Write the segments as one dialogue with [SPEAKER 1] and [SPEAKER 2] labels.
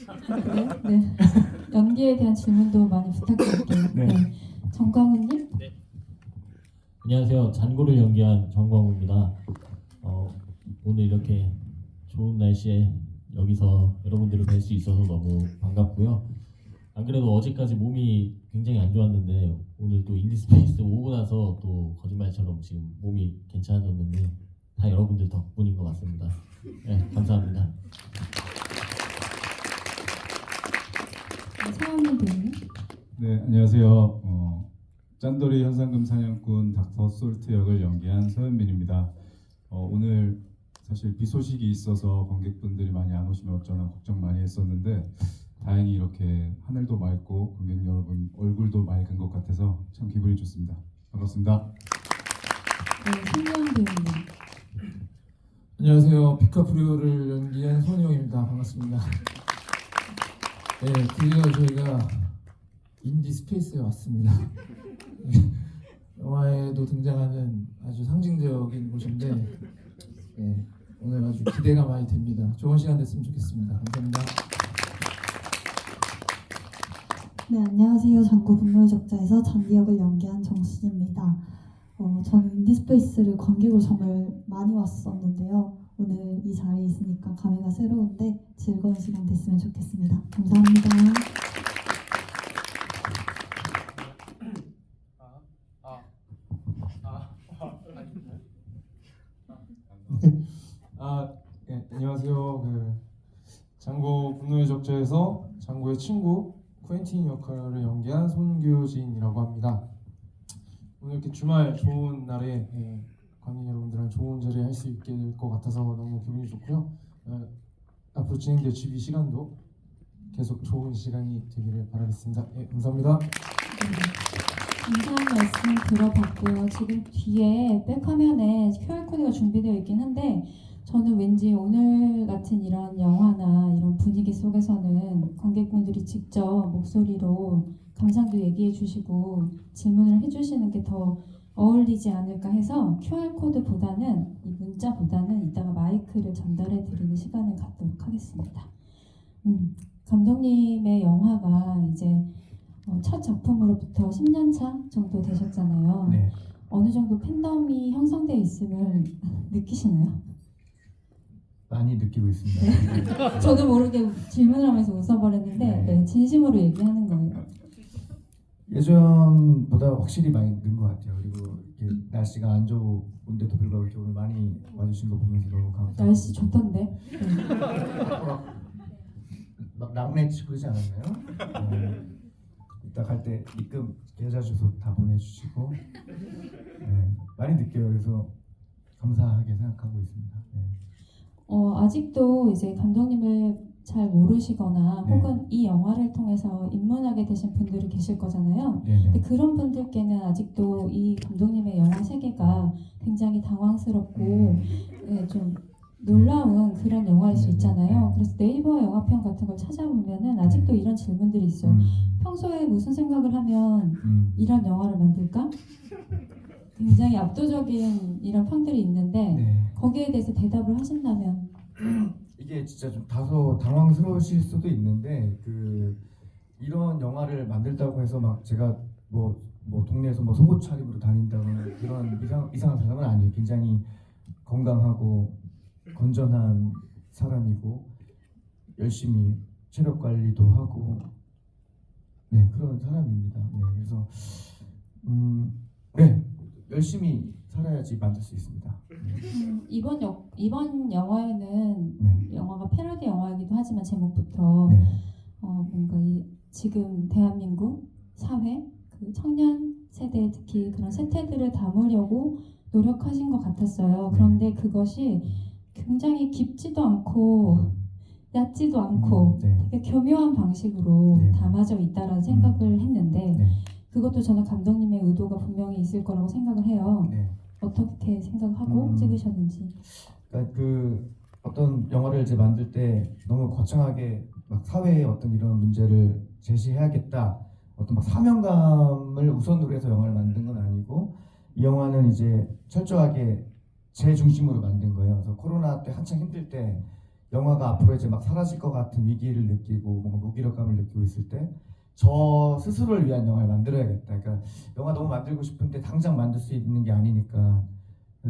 [SPEAKER 1] 그래요? 네. 연기에 대한 질문도 많이 부탁드릴게요.
[SPEAKER 2] 네.
[SPEAKER 1] 네. 정광훈님?
[SPEAKER 3] 안녕하세요. 잔고를 연기한 정광우입니다. 오늘 이렇게 좋은 날씨에 여기서 여러분들을 뵐 수 있어서 너무 반갑고요. 안 그래도 어제까지 몸이 굉장히 안 좋았는데 오늘 또 인디스페이스 오고 나서 또 거짓말처럼 지금 몸이 괜찮아졌는데 다 여러분들 덕분인 것 같습니다. 네, 감사합니다.
[SPEAKER 1] 서원민 배우님?
[SPEAKER 2] 네, 안녕하세요. 짠돌이 현상금 사냥꾼 닥터 솔트 역을 연기한 서현민입니다. 오늘 사실 비 소식이 있어서 관객분들이 많이 안 오시면 어쩌나 걱정 많이 했었는데 다행히 이렇게 하늘도 맑고 관객 여러분 얼굴도 맑은 것 같아서 참 기분이 좋습니다. 반갑습니다.
[SPEAKER 1] 네, 손예원 배우님.
[SPEAKER 4] 안녕하세요. 피카프리오를 연기한 손희영입니다. 반갑습니다. 네, 드디어 저희가 인디스페이스에 왔습니다. 영화에도 등장하는 아주 상징적인 곳인데 네, 오늘 아주 기대가 많이 됩니다. 좋은 시간 됐으면 좋겠습니다. 감사합니다.
[SPEAKER 5] 네, 안녕하세요. 장고 분노의 적자에서 잔디 역을 연기한 정수진입니다. 저는 인디스페이스를 관객으로 정말 많이 왔었는데요. 오늘 이 자리에 있으니까 감회가 새로운데 즐거운 시간 됐으면 좋겠습니다. 감사합니다.
[SPEAKER 4] 네, 안녕하세요. 장고 분노의 적자에서 장고의 친구 쿠엔틴 역할을 연기한 손규진이라고 합니다. 오늘 이렇게 주말 좋은 날에 관객 여러분들랑 좋은 자리 할 수 있게 될 것 같아서 너무 기분이 좋고요. 앞으로 진행될 GB 시간도 계속 좋은 시간이 되기를 바라겠습니다. 감사합니다.
[SPEAKER 1] 감사한 말씀 들어봤고요. 지금 뒤에 백화면에 QR코드가 준비되어 있긴 한데 저는 왠지 오늘 같은 이런 영화나 이런 분위기 속에서는 관객분들이 직접 목소리로 감상도 얘기해 주시고 질문을 해주시는 게 더 어울리지 않을까 해서 QR코드보다는 이 문자보다는 이따가 마이크를 전달해 드리는 시간을 갖도록 하겠습니다. 감독님의 영화가 이제 첫 작품으로부터 10년 차 정도 되셨잖아요.
[SPEAKER 2] 네.
[SPEAKER 1] 어느 정도 팬덤이 형성되어 있음을 느끼시나요?
[SPEAKER 2] 많이 느끼고 있습니다.
[SPEAKER 1] 저도 모르게 질문을 하면서 웃어버렸는데 네, 진심으로 얘기하는 거예요.
[SPEAKER 6] 예전보다 확실히 많이 는 것 같아요. 그리고 이렇게 날씨가 안 좋은데도 불구하고 이렇게 오늘 많이 와주신 거 보면서 너무 감사합니다.
[SPEAKER 1] 날씨 좋던데. 네.
[SPEAKER 6] 막 락내 치고 그러지 않았나요? 이따 갈 때 입금 계좌 주소 다 보내주시고 많이 느껴요. 그래서 감사하게 생각하고 있습니다. 네.
[SPEAKER 1] 아직도 이제 감독님을 잘 모르시거나
[SPEAKER 6] 네.
[SPEAKER 1] 혹은 이 영화를 통해서 입문하게 되신 분들이 계실 거잖아요.
[SPEAKER 6] 네네.
[SPEAKER 1] 근데 그런 분들께는 아직도 이 감독님의 영화 세계가 굉장히 당황스럽고 네, 좀 놀라운 그런 영화일 수 있잖아요. 그래서 네이버 영화평 같은 걸 찾아보면은 아직도 이런 질문들이 있어요. 평소에 무슨 생각을 하면 이런 영화를 만들까? 굉장히 압도적인 이런 평들이 있는데
[SPEAKER 6] 네.
[SPEAKER 1] 거기에 대해서 대답을 하신다면
[SPEAKER 6] 이게 진짜 좀 다소 당황스러우실 수도 있는데 이런 영화를 만들다고 해서 막 제가 뭐 동네에서 뭐 속옷 차림으로 다닌다거나 그런 이상한 사람은 아니에요. 굉장히 건강하고 건전한 사람이고 열심히 체력 관리도 하고 그런 사람입니다. 그래서 열심히 살아야지 만들 수 있습니다.
[SPEAKER 1] 이번 영화에는
[SPEAKER 6] 네.
[SPEAKER 1] 영화가 패러디 영화이기도 하지만 제목부터
[SPEAKER 6] 네.
[SPEAKER 1] 뭔가 지금 대한민국 사회 그 청년 세대 특히 그런 세태들을 담으려고 노력하신 것 같았어요. 그런데 그것이 굉장히 깊지도 않고 얕지도 않고 되게 교묘한 방식으로 담아져 있다라는 생각을 했는데 그것도 저는 감독님의 의도가 분명히 있을 거라고 생각을 해요. 어떻게 생각하고 찍으셨는지.
[SPEAKER 6] 그러니까 어떤 영화를 이제 만들 때 너무 거창하게 막 사회의 어떤 이런 문제를 제시해야겠다, 어떤 막 사명감을 우선으로 해서 영화를 만든 건 아니고 이 영화는 이제 철저하게 제 중심으로 만든 거예요. 그래서 코로나 때 한창 힘들 때 영화가 앞으로 이제 막 사라질 것 같은 위기를 느끼고 뭔가 무기력감을 느끼고 있을 때 저 스스로를 위한 영화를 만들어야겠다. 그러니까 영화 너무 만들고 싶은데 당장 만들 수 있는 게 아니니까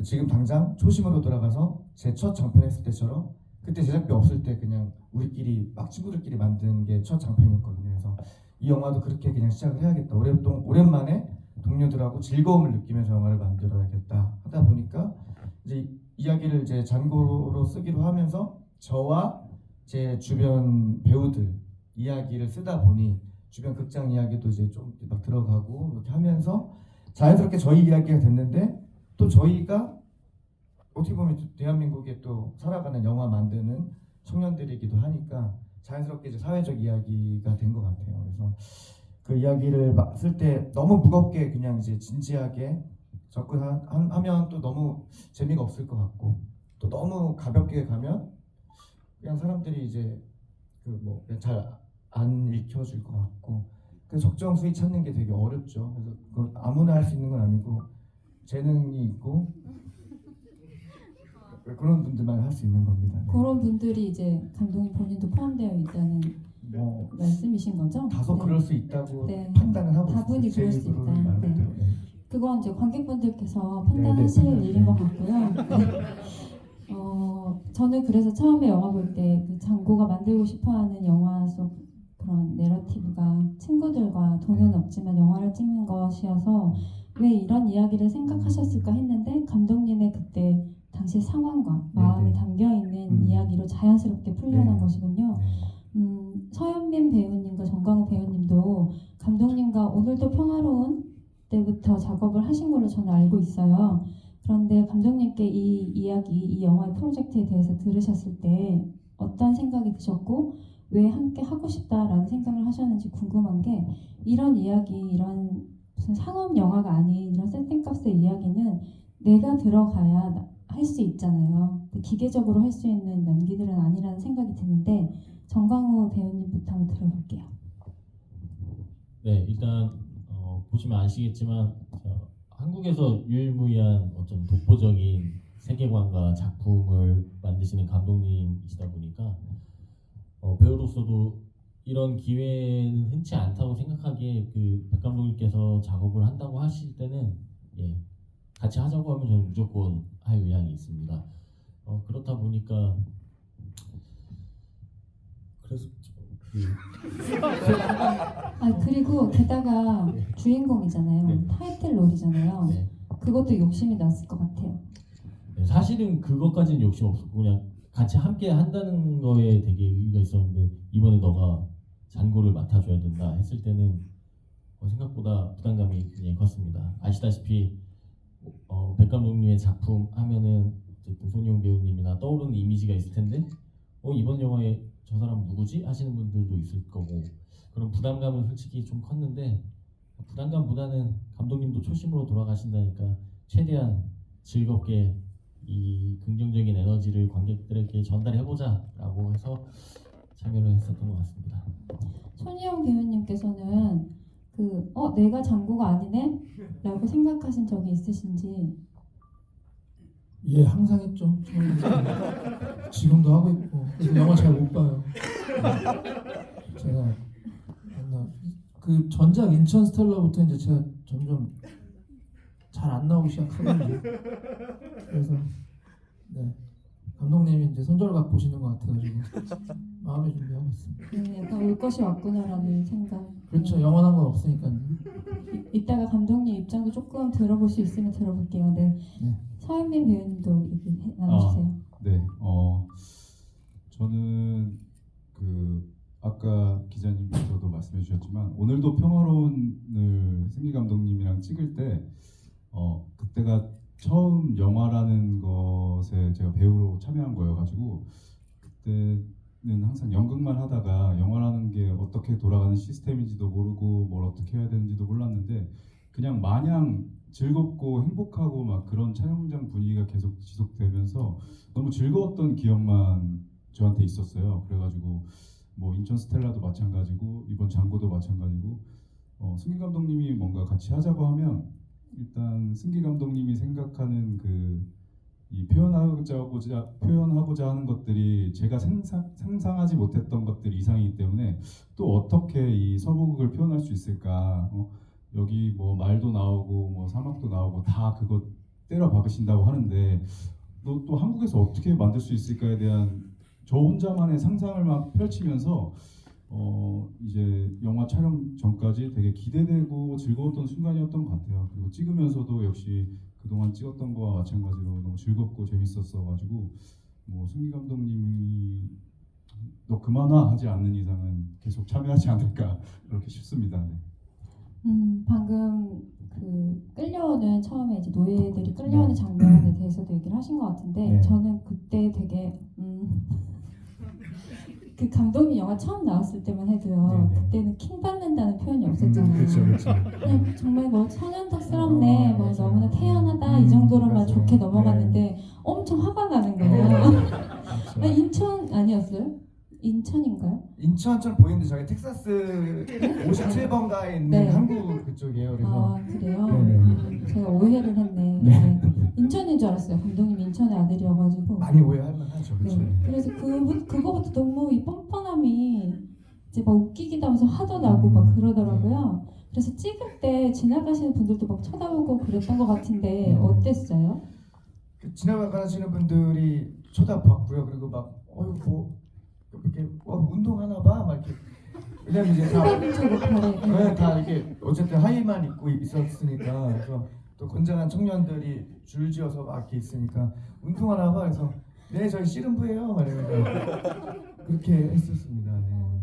[SPEAKER 6] 지금 당장 초심으로 돌아가서 제 첫 장편 했을 때처럼 그때 제작비 없을 때 그냥 우리끼리 막 친구들끼리 만든 게 첫 장편이었거든요. 그래서 이 영화도 그렇게 그냥 시작을 해야겠다. 오랜만에 동료들하고 즐거움을 느끼면서 영화를 만들어야겠다 하다 보니까 이제 이야기를 이제 잔고로 쓰기로 하면서 저와 제 주변 배우들 이야기를 쓰다 보니 주변 극장 이야기도 이제 좀 막 들어가고 이렇게 하면서 자연스럽게 저희 이야기가 됐는데 또 저희가 어떻게 보면 대한민국에 또 살아가는 영화 만드는 청년들이기도 하니까 자연스럽게 이제 사회적 이야기가 된 것 같아요. 그래서 그 이야기를 쓸 때 너무 무겁게 그냥 이제 진지하게 접근하면 또 너무 재미가 없을 것 같고 또 너무 가볍게 가면 그냥 사람들이 이제 그 뭐 잘 안 읽혀줄 것 같고 그 적정 수위 찾는 게 되게 어렵죠. 그래서 그걸 아무나 할 수 있는 건 아니고 재능이 있고 그런 분들만 할 수 있는 겁니다. 네.
[SPEAKER 1] 그런 분들이 이제 감독님 본인도 포함되어 있다는
[SPEAKER 6] 뭐
[SPEAKER 1] 말씀이신 거죠?
[SPEAKER 6] 다소
[SPEAKER 1] 네.
[SPEAKER 6] 그럴 수 있다고
[SPEAKER 1] 네.
[SPEAKER 6] 판단을 하고
[SPEAKER 1] 다분히
[SPEAKER 6] 있어요.
[SPEAKER 1] 그럴
[SPEAKER 6] 제
[SPEAKER 1] 수
[SPEAKER 6] 입으로
[SPEAKER 1] 있다.
[SPEAKER 6] 말할
[SPEAKER 1] 네.
[SPEAKER 6] 때요. 네.
[SPEAKER 1] 그건 이제 관객분들께서
[SPEAKER 6] 네,
[SPEAKER 1] 판단하실
[SPEAKER 6] 네,
[SPEAKER 1] 일인 것
[SPEAKER 6] 네.
[SPEAKER 1] 같고요. 네. 저는 그래서 처음에 영화 볼 때 그 장고가 만들고 싶어하는 영화 속 그런 내러티브가 친구들과 돈은
[SPEAKER 6] 네.
[SPEAKER 1] 없지만 영화를 찍는 것이어서 왜 이런 이야기를 생각하셨을까 했는데 감독님의 그때 당시 상황과 마음이
[SPEAKER 6] 네.
[SPEAKER 1] 담겨 있는
[SPEAKER 6] 음.
[SPEAKER 1] 이야기로 자연스럽게 풀려난
[SPEAKER 6] 네.
[SPEAKER 1] 것이군요.
[SPEAKER 6] 네.
[SPEAKER 1] 서현민 배우님과 정광욱 배우님도 감독님과 오늘도 평화로운 때부터 작업을 하신 걸로 저는 알고 있어요. 그런데 감독님께 이 이야기, 이 영화의 프로젝트에 대해서 들으셨을 때 어떤 생각이 드셨고 왜 함께 하고 싶다라는 생각을 하셨는지 궁금한 게 이런 이야기, 이런 무슨 상업 영화가 아닌 이런 세팅값의 이야기는 내가 들어가야 할 수 있잖아요. 기계적으로 할 수 있는 연기들은 아니라는 생각이 드는데 정광호 배우님부터 한번 들어볼게요.
[SPEAKER 3] 네, 일단 보시면 아시겠지만 한국에서 유일무이한 어떤 독보적인 세계관과 작품을 만드시는 감독님이시다 보니까 배우로서도 이런 기회는 흔치 않다고 생각하기에 그 백 감독님께서 작업을 한다고 하실 때는 같이 하자고 하면 저는 무조건 할 의향이 있습니다. 그렇다 보니까 그래서
[SPEAKER 1] 그리고 게다가 주인공이잖아요.
[SPEAKER 3] 네.
[SPEAKER 1] 타이틀 롤이잖아요.
[SPEAKER 3] 네.
[SPEAKER 1] 그것도 욕심이 났을 것 같아요.
[SPEAKER 3] 네, 사실은 그것까지는 욕심 없었고 그냥 같이 함께 한다는 거에 되게 의의가 있었는데 이번에 너가 잔고를 맡아줘야 된다 했을 때는 생각보다 부담감이 굉장히 컸습니다. 아시다시피 백 감독님의 작품 하면은 어쨌든 손희용 배우님이나 떠오르는 이미지가 있을 텐데 이번 영화에 저 사람 누구지? 하시는 분들도 있을 거고 그런 부담감은 솔직히 좀 컸는데 부담감보다는 감독님도 초심으로 돌아가신다니까 최대한 즐겁게 이 긍정적인 에너지를 관객들에게 전달해보자 라고 해서 참여를 했었던 것 같습니다.
[SPEAKER 1] 손희영 배우님께서는 내가 장고가 아니네? 라고 생각하신 적이 있으신지.
[SPEAKER 7] 예, 항상 했죠. 저는 지금도 하고 있고 그래서 영화 잘 못 봐요. 제가 그 전작 인천 스텔라부터 이제 제가 점점 잘 안 나오기 시작하거든요. 그래서 네, 감독님이 이제 손절각 보시는 것 같아가지고 마음의 준비하고 있습니다.
[SPEAKER 1] 약간 올 것이 왔구나라는 생각.
[SPEAKER 7] 그렇죠. 영원한 건 없으니까요.
[SPEAKER 1] 이따가 감독님 입장도 조금 들어볼 수 있으면 들어볼게요. 네.
[SPEAKER 7] 네.
[SPEAKER 1] 서현민 배우님도 얘기 나눠주세요.
[SPEAKER 2] 네, 저는 아까 기자님께서도 말씀해 주셨지만 오늘도 평화로운을 승기 감독님이랑 찍을 때 그때가 처음 영화라는 것에 제가 배우로 참여한 거여가지고 그때는 항상 연극만 하다가 영화라는 게 어떻게 돌아가는 시스템인지도 모르고 뭘 어떻게 해야 되는지도 몰랐는데 그냥 마냥 즐겁고 행복하고 막 그런 촬영장 분위기가 계속 지속되면서 너무 즐거웠던 기억만 저한테 있었어요. 그래가지고 뭐 인천 스텔라도 마찬가지고 이번 장고도 마찬가지고 승기 감독님이 뭔가 같이 하자고 하면 일단 승기 감독님이 생각하는 그 이 표현하고자 하는 것들이 제가 상상하지 못했던 것들 이상이기 때문에 또 어떻게 이 서부극을 표현할 수 있을까? 여기 뭐 말도 나오고 뭐 사막도 나오고 다 그거 때려 박으신다고 하는데 또 한국에서 어떻게 만들 수 있을까에 대한 저 혼자만의 상상을 막 펼치면서 이제 영화 촬영 전까지 되게 기대되고 즐거웠던 순간이었던 것 같아요. 그리고 찍으면서도 역시 그동안 찍었던 거와 마찬가지로 너무 즐겁고 재밌었어가지고 뭐 승기 감독님이 너 그만와 하지 않는 이상은 계속 참여하지 않을까 그렇게 싶습니다. 네.
[SPEAKER 1] 방금 그 끌려오는 처음에 이제 노예들이 끌려오는 장면에 대해서도 얘기를 하신 것 같은데
[SPEAKER 6] 네.
[SPEAKER 1] 저는 그때 되게 그 감독님 영화 처음 나왔을 때만 해도요.
[SPEAKER 6] 네네.
[SPEAKER 1] 그때는 킹 받는다는 표현이 없었잖아요.
[SPEAKER 6] 그렇죠.
[SPEAKER 1] 그냥 정말 뭐 천연덕스럽네, 뭐
[SPEAKER 6] 맞아요.
[SPEAKER 1] 너무나 태연하다 이 정도로만
[SPEAKER 6] 맞아요.
[SPEAKER 1] 좋게 넘어갔는데 엄청 화가 나는 거예요.
[SPEAKER 6] 그렇죠.
[SPEAKER 1] 아, 인천 아니었어요? 인천인가요?
[SPEAKER 6] 인천처럼 보이는데 저기 텍사스 57번가에 있는
[SPEAKER 1] 네.
[SPEAKER 6] 한국 그쪽이에요. 그래서
[SPEAKER 1] 아 그래요?
[SPEAKER 6] 네네.
[SPEAKER 1] 제가 오해를 했네. 네. 인천인 줄 알았어요. 감독님 인천의 아들이어가지고.
[SPEAKER 6] 많이 오해할 만하죠. 그렇죠.
[SPEAKER 1] 네. 그래서 그거부터 너무 이 뻔뻔함이 이제 막 웃기기도 하면서 화도 나고 막 그러더라고요. 그래서 찍을 때 지나가시는 분들도 막 쳐다보고 그랬던 것 같은데 어땠어요?
[SPEAKER 6] 그 지나가시는 분들이 쳐다봤고요. 그리고 막 뭐 이렇게 운동하나 봐, 막 이렇게. 왜냐면 이제 다 네, 다 이렇게 어쨌든 하의만 입고 있었으니까 그래서 또 건장한 청년들이 줄지어서 막 이렇게 있으니까 운동하나 봐. 그래서 네 저희 씨름부예요. 막 이러면서 그렇게 했었습니다.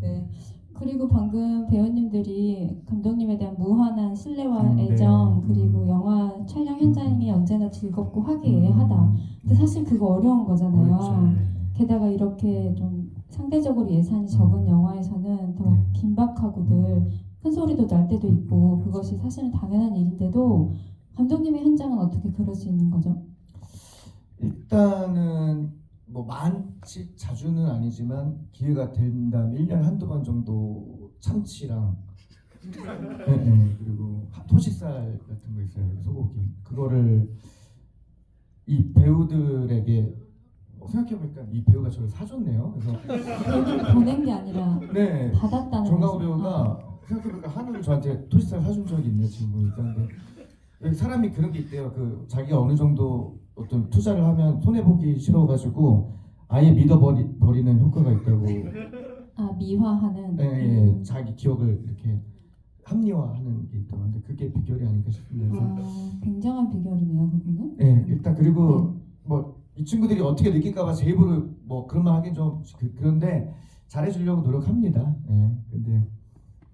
[SPEAKER 6] 네.
[SPEAKER 1] 네. 그리고 방금 배우님들이 감독님에 대한 무한한 신뢰와
[SPEAKER 6] 네.
[SPEAKER 1] 애정 그리고 영화 촬영 현장이 언제나 즐겁고 화기애애하다. 근데 사실 그거 어려운 거잖아요.
[SPEAKER 6] 그렇죠. 네.
[SPEAKER 1] 게다가 이렇게 좀 상대적으로 예산이 적은 영화에서는 더
[SPEAKER 6] 네.
[SPEAKER 1] 긴박하고들 큰 소리도 날 때도 있고 그것이 사실은 당연한 일인데도 감독님의 현장은 어떻게 그럴 수 있는 거죠?
[SPEAKER 6] 일단은 뭐 많지 자주는 아니지만 기회가 된다면 1년에 한두 번 정도 참치랑 네, 그리고 토시살 같은 거 있어요. 소고기. 그거를 이 배우들에게 생각해보니까 이 배우가 저를 사줬네요. 그래서
[SPEAKER 1] 보낸 게 아니라
[SPEAKER 6] 네,
[SPEAKER 1] 받았다는
[SPEAKER 6] 정강호
[SPEAKER 1] 거죠.
[SPEAKER 6] 배우가 생각해보니까 한우를 저한테 토시살 사준 적이 있네요. 지금 보니까. 근데 사람이 그런 게 있대요. 그 자기가 어느 정도 어떤 투자를 하면 손해보기 싫어가지고 아예 믿어버리는 효과가 있다고.
[SPEAKER 1] 아 미화하는.
[SPEAKER 6] 네, 자기 기억을 이렇게 합리화하는 게 있다고 하는데 그게 비결이 아닌가 싶은데. 그래서
[SPEAKER 1] 굉장한 비결이네요, 그분은.
[SPEAKER 6] 네, 일단 그리고 뭐 이 친구들이 어떻게 느낄까봐 제 입으로 뭐 그런 말 하긴 좀 그런데 잘해주려고 노력합니다. 네, 근데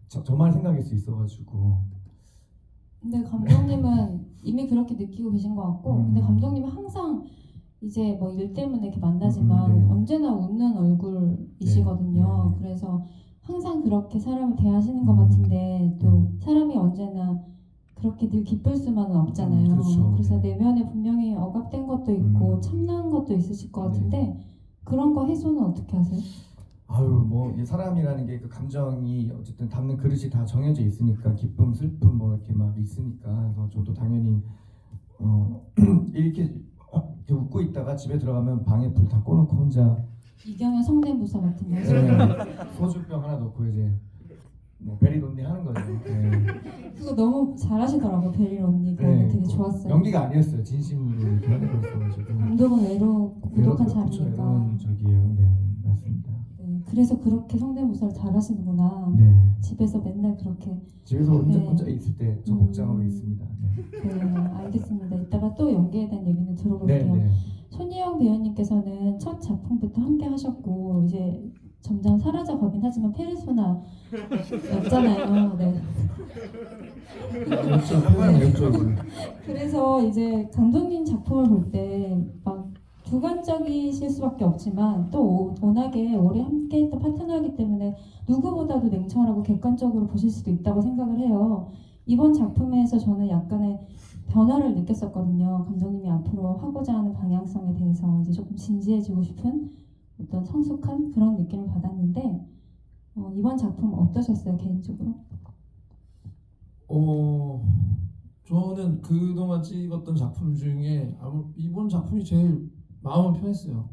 [SPEAKER 6] 저만 생각일 수 있어가지고.
[SPEAKER 1] 근데 감독님은 이미 그렇게 느끼고 계신 것 같고, 근데 감독님은 항상 이제 뭐 일 때문에 이렇게 만나지만
[SPEAKER 6] 네.
[SPEAKER 1] 언제나 웃는 얼굴이시거든요.
[SPEAKER 6] 네.
[SPEAKER 1] 그래서 항상 그렇게 사람을 대하시는 것 같은데 또 사람이 언제나 그렇게 늘 기쁠 수만은 없잖아요.
[SPEAKER 6] 그렇죠.
[SPEAKER 1] 그래서
[SPEAKER 6] 네.
[SPEAKER 1] 내면에 분명히 억압된 것도 있고 참나한 것도 있으실 것 같은데 그런 거 해소는 어떻게 하세요?
[SPEAKER 6] 아유 뭐 이 사람이라는 게 그 감정이 어쨌든 담는 그릇이 다 정해져 있으니까 기쁨, 슬픔 뭐 이렇게 막 있으니까 그래서 저도 당연히 이렇게 웃고 있다가 집에 들어가면 방에 불 다 꺼놓고 혼자
[SPEAKER 1] 이경영 성대모사 같은 거.
[SPEAKER 6] 소주병 하나 넣고 이제 뭐 베리 론니 하는 거죠. 네.
[SPEAKER 1] 그거 너무 잘하시더라고요. 베릴 언니가
[SPEAKER 6] 네.
[SPEAKER 1] 되게 좋았어요.
[SPEAKER 6] 연기가 아니었어요. 진심으로 이렇게 하는 거였어가지고.
[SPEAKER 1] 감독은 외롭고 고독한 사람이니까.
[SPEAKER 6] 외로운 적이에요. 네, 맞습니다.
[SPEAKER 1] 네, 그래서 그렇게 성대모사를 잘하시는구나.
[SPEAKER 6] 네.
[SPEAKER 1] 집에서 맨날 그렇게.
[SPEAKER 6] 집에서 혼자,
[SPEAKER 1] 네.
[SPEAKER 6] 혼자 있을 때 저 복장하고 있습니다. 네.
[SPEAKER 1] 네, 알겠습니다. 이따가 또 연기에 대한 얘기는
[SPEAKER 6] 네,
[SPEAKER 1] 들어볼게요.
[SPEAKER 6] 네.
[SPEAKER 1] 손희영 배우님께서는 첫 작품부터 함께 하셨고 이제 점점 사라져 가긴 하지만 페르소나였잖아요. 네. 그래서 이제 감독님 작품을 볼 때 막 주관적이실 수밖에 없지만 또 워낙에 오래 함께했던 파트너이기 때문에 누구보다도 냉철하고 객관적으로 보실 수도 있다고 생각을 해요. 이번 작품에서 저는 약간의 변화를 느꼈었거든요. 감독님이 앞으로 하고자 하는 방향성에 대해서 이제 조금 진지해지고 싶은 어떤 성숙한 그런 느낌을 받았는데 이번 작품 어떠셨어요, 개인적으로?
[SPEAKER 7] 저는 그동안 찍었던 작품 중에 이번 작품이 제일 마음은 편했어요.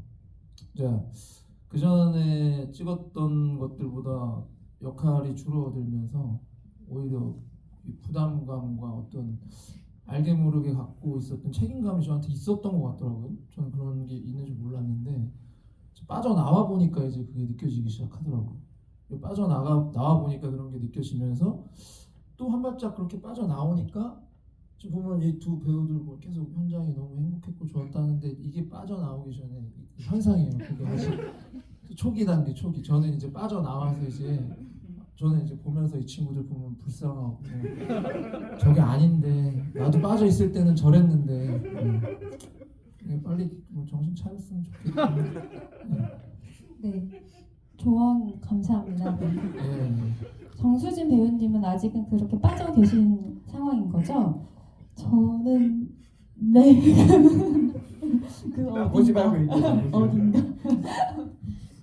[SPEAKER 7] 이제 그 전에 찍었던 것들보다 역할이 줄어들면서 오히려 이 부담감과 어떤 알게 모르게 갖고 있었던 책임감이 저한테 있었던 것 같더라고요. 저는 그런 게 있는 줄 몰랐는데 빠져나와 보니까 이제 그게 느껴지기 시작하더라고요. 나와 보니까 그런 게 느껴지면서 또 한 발짝 그렇게 빠져나오니까 지금 보면 이 두 배우들 뭐 계속 현장이 너무 행복했고 좋았다는데 이게 빠져나오기 전에 현상이에요. 그게 아직 초기 단계 저는 이제 빠져나와서 이제 저는 이제 보면서 이 친구들 보면 불쌍하고 저게 아닌데 나도 빠져 있을 때는 저랬는데 빨리 뭐 정신 차렸으면 좋겠다.
[SPEAKER 1] 네, 조언 감사합니다. 네.
[SPEAKER 7] 네.
[SPEAKER 1] 정수진 배우님은 아직은 그렇게 빠져 계신 상황인 거죠?
[SPEAKER 5] 저는 네. 그
[SPEAKER 6] 보지
[SPEAKER 5] 어딘가
[SPEAKER 6] 말고 얘기해.
[SPEAKER 5] 어딘가.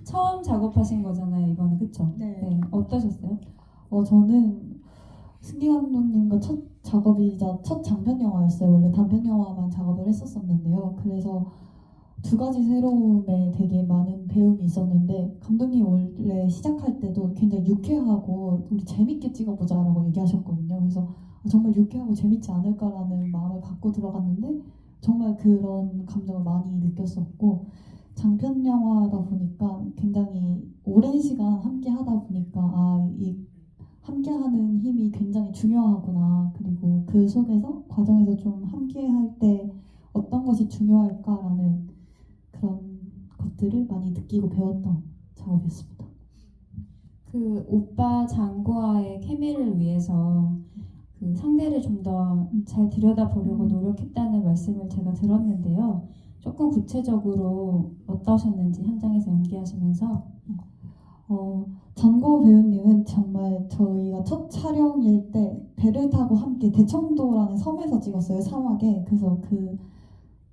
[SPEAKER 1] 처음 작업하신 거잖아요, 이번에, 그쵸?
[SPEAKER 5] 네.
[SPEAKER 1] 어떠셨어요?
[SPEAKER 5] 저는 승기 감독님과 첫 작업이자 첫 장편 영화였어요. 원래 단편 영화만 작업을 했었었는데요. 그래서 두 가지 새로움에 되게 많은 배움이 있었는데 감독님 원래 시작할 때도 굉장히 유쾌하고 우리 재밌게 찍어보자라고 얘기하셨거든요. 그래서 정말 유쾌하고 재밌지 않을까라는 마음을 갖고 들어갔는데 정말 그런 감정을 많이 느꼈었고 장편 영화다 보니까 굉장히 오랜 시간 함께 하다 보니까 이 함께하는 힘이 굉장히 중요하구나. 그리고 그 속에서 과정에서 좀 함께할 때 어떤 것이 중요할까라는 그런 것들을 많이 느끼고 배웠던 작업이었습니다.
[SPEAKER 1] 그 오빠 장구와의 케미를 위해서 그 상대를 좀 더 잘 들여다보려고 노력했다는 말씀을 제가 들었는데요. 조금 구체적으로 어떠셨는지 현장에서 연기하시면서.
[SPEAKER 5] 전고 배우님은 정말 저희가 첫 촬영일 때 배를 타고 함께 대청도라는 섬에서 찍었어요. 사막에. 그래서 그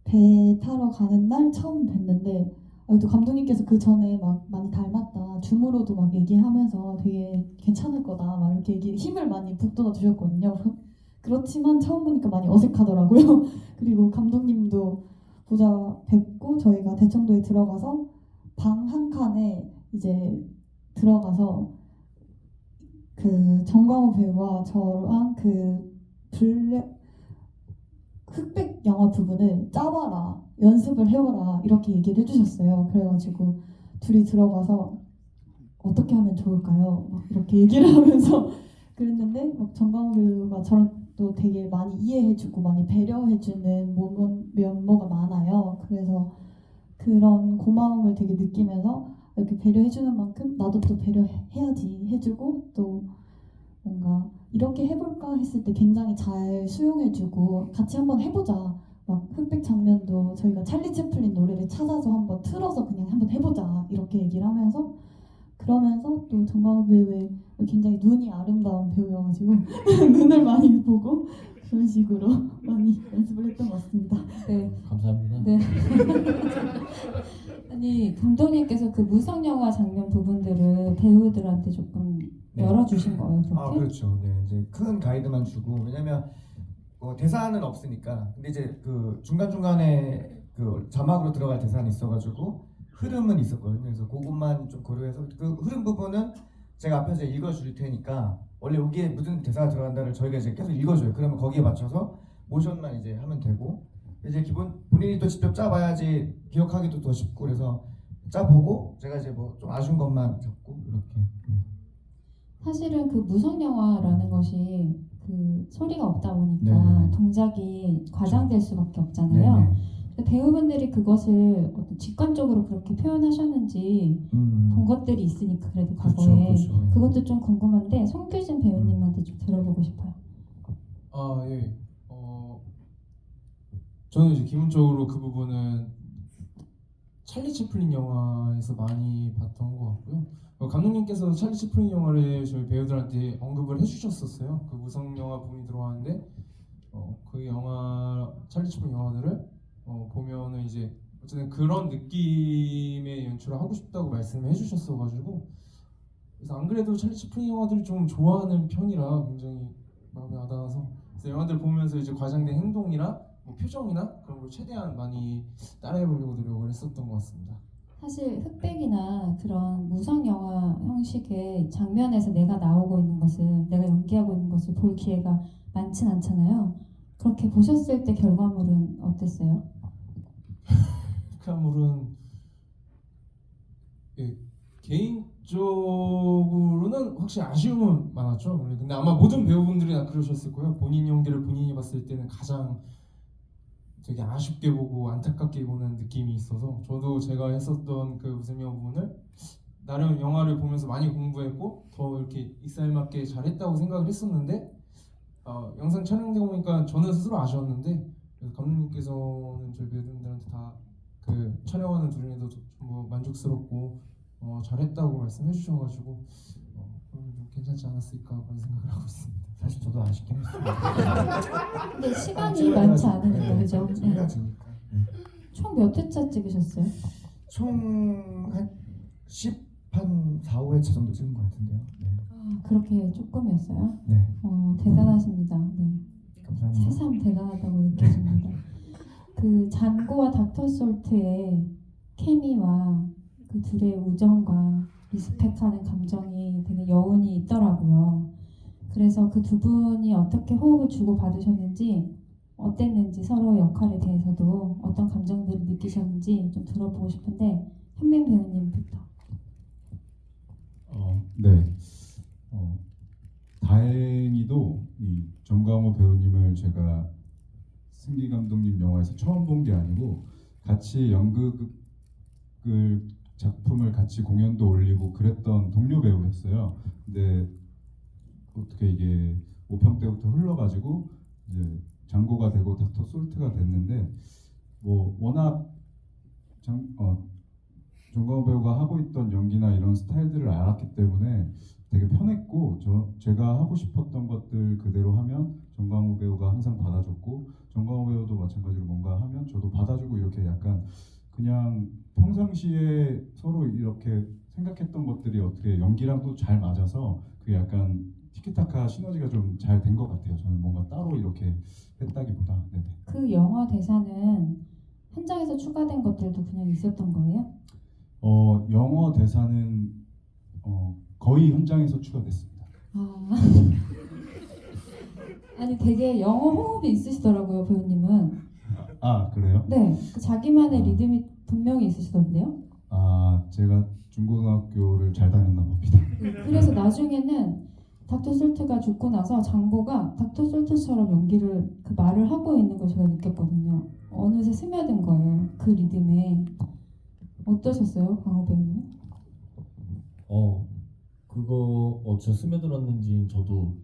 [SPEAKER 5] 배 타러 가는 날 처음 뵀는데 또 감독님께서 그 전에 막 많이 닮았다. 줌으로도 막 얘기하면서 되게 괜찮을 거다. 막 이렇게 힘을 많이 북돋아 주셨거든요. 그렇지만 처음 보니까 많이 어색하더라고요. 그리고 감독님도 보자 뵙고 저희가 대청도에 들어가서 방 한 칸에 이제 들어가서 그 정광호 배우와 저랑 그 흑백 영화 부분을 짜봐라, 연습을 해보라 이렇게 얘기를 해주셨어요. 그래가지고 둘이 들어가서 어떻게 하면 좋을까요? 막 이렇게 얘기를 하면서 그랬는데 막 정광호 배우가 저랑 또 되게 많이 이해해주고 많이 배려해주는 면모가 많아요. 그래서 그런 고마움을 되게 느끼면서 이렇게 배려해주는 만큼 나도 또 배려해야지 해주고 또 뭔가 이렇게 해볼까 했을 때 굉장히 잘 수용해주고 같이 한번 해보자. 막 흑백 장면도 저희가 찰리 채플린 노래를 찾아서 한번 틀어서 그냥 한번 해보자 이렇게 얘기를 하면서 그러면서 또 정광호 배우의 굉장히 눈이 아름다운 배우여가지고 눈을 많이 보고 그런 식으로 많이 연습을 했던 것 같습니다.
[SPEAKER 1] 네.
[SPEAKER 3] 감사합니다.
[SPEAKER 1] 네. 아니 감독님께서 그 무성 영화 장면 부분들을 배우들한테 조금
[SPEAKER 6] 네.
[SPEAKER 1] 열어주신 거예요, 그렇게?
[SPEAKER 6] 그렇죠. 네, 이제 큰 가이드만 주고 왜냐면 대사는 없으니까. 근데 이제 그 중간 중간에 그 자막으로 들어갈 대사는 있어가지고 흐름은 있었거든요. 그래서 그것만 좀 고려해서 그 흐름 부분은 제가 앞에서 읽어줄 테니까 원래 여기에 무슨 대사가 들어간다를 저희가 이제 계속 읽어줘요. 그러면 거기에 맞춰서 모션만 이제 하면 되고 이제 기본 본인이 또 직접 짜봐야지 기억하기도 더 쉽고 그래서 짜보고 제가 이제 뭐 좀 아쉬운 것만 잡고 이렇게.
[SPEAKER 1] 사실은 그 무성 영화라는 것이 그 소리가 없다 보니까
[SPEAKER 6] 네네네.
[SPEAKER 1] 동작이 과장될 수밖에 없잖아요.
[SPEAKER 6] 네네.
[SPEAKER 1] 배우분들이 그것을 어떤 직관적으로 그렇게 표현하셨는지 본 것들이 있으니까 그래도 과거에
[SPEAKER 6] 그렇죠.
[SPEAKER 1] 그것도 좀 궁금한데 송규진 배우님한테 좀 들어보고 싶어요.
[SPEAKER 4] 예. 저는 이제 기본적으로 그 부분은 찰리 채플린 영화에서 많이 봤던 것 같고요. 감독님께서 찰리 채플린 영화를 저희 배우들한테 언급을 해주셨었어요. 그 무성 영화 부분이 들어가는데 그 영화 찰리 채플린 영화들을 보면은 이제 어쨌든 그런 느낌의 연출을 하고 싶다고 말씀을 해주셨어가지고 그래서 안 그래도 찰리 채플린 영화들 좀 좋아하는 편이라 굉장히 마음에 와닿아서 그래서 영화들 보면서 이제 과장된 행동이나 뭐 표정이나 그런 걸 최대한 많이 따라해보려고 노력을 했었던 것 같습니다.
[SPEAKER 1] 사실 흑백이나 그런 무성 영화 형식의 장면에서 내가 나오고 있는 것을, 내가 연기하고 있는 것을 볼 기회가 많진 않잖아요. 그렇게 보셨을 때 결과물은 어땠어요?
[SPEAKER 4] 결과물은 개인적으로는 확실히 아쉬움은 많았죠. 근데 아마 모든 배우분들이 다 그러셨을 거예요. 본인 연기를 본인이 봤을 때는 가장 되게 아쉽게 보고 안타깝게 보는 느낌이 있어서 저도 제가 했었던 그 웃음영 부분을 나름 영화를 보면서 많이 공부했고 더 이렇게 익살맞게 잘했다고 생각을 했었는데 영상 촬영되고 보니까 저는 스스로 아쉬웠는데 감독님께서는 저희 배우분들한테 다 그 촬영하는 도중에도 전부 만족스럽고 잘했다고 말씀해 주셔가지고 그럼 좀 괜찮지 않았을까 그런 생각을 하고 있습니다.
[SPEAKER 6] 사실 저도 아쉽긴 했어요.
[SPEAKER 1] 근데 시간이 많지 않으니까, 그죠? 네.
[SPEAKER 6] 찍어야지니까.
[SPEAKER 1] 총 몇 회차 찍으셨어요?
[SPEAKER 6] 총한 10한 4, 5회차 정도 찍은 것 같은데요. 네.
[SPEAKER 1] 그렇게 조금이었어요?
[SPEAKER 6] 네.
[SPEAKER 1] 대단하십니다. 네.
[SPEAKER 6] 감사합니다.
[SPEAKER 1] 새삼 대단하다고 느껴집니다. 그 잔고와 닥터 솔트의 케미와 그 둘의 우정과 리스펙하는 감정이 되게 여운이 있더라고요. 그래서 그 두 분이 어떻게 호흡을 주고 받으셨는지, 어땠는지, 서로 역할에 대해서도 어떤 감정들을 느끼셨는지 좀 들어보고 싶은데, 현민 배우님부터.
[SPEAKER 2] 네. 다행히도 이 정광호 배우님을 제가 승기 감독님 영화에서 처음 본 게 아니고 같이 연극을 작품을 같이 공연도 올리고 그랬던 동료 배우였어요. 근데 어떻게 이게 5편 때부터 흘러가지고 이제 장고가 되고 닥터 솔트가 됐는데 뭐 워낙 정광호 배우가 하고 있던 연기나 이런 스타일들을 알았기 때문에 되게 편했고 제가 하고 싶었던 것들 그대로 하면 정광호 배우가 항상 받아줬고 정광호 배우도 마찬가지로 뭔가 하면 저도 받아주고 이렇게 약간 그냥 평상시에 서로 이렇게 생각했던 것들이 어떻게 연기랑 또 잘 맞아서 그 약간 티키타카 시너지가 좀 잘 된 것 같아요. 저는 뭔가 따로 이렇게 했다기보다. 네네.
[SPEAKER 1] 그 영화 대사는 현장에서 추가된 것들도 그냥 있었던 거예요?
[SPEAKER 2] 영어 대사는 거의 현장에서 추가됐습니다.
[SPEAKER 1] 아니 되게 영어 호흡이 있으시더라고요, 배우님은.
[SPEAKER 2] 아 그래요?
[SPEAKER 1] 네, 그 자기만의 리듬이 분명히 있으시던데요.
[SPEAKER 2] 제가 중고등학교를 잘 다녔나 봅니다.
[SPEAKER 1] 그래서 나중에는 닥터 솔트가 죽고 나서 장고가 닥터 솔트처럼 연기를 그 말을 하고 있는 걸 제가 느꼈거든요. 어느새 스며든 거예요, 그 리듬에. 어떠셨어요, 광호 배우님?
[SPEAKER 3] 그거 어째 스며들었는지 저도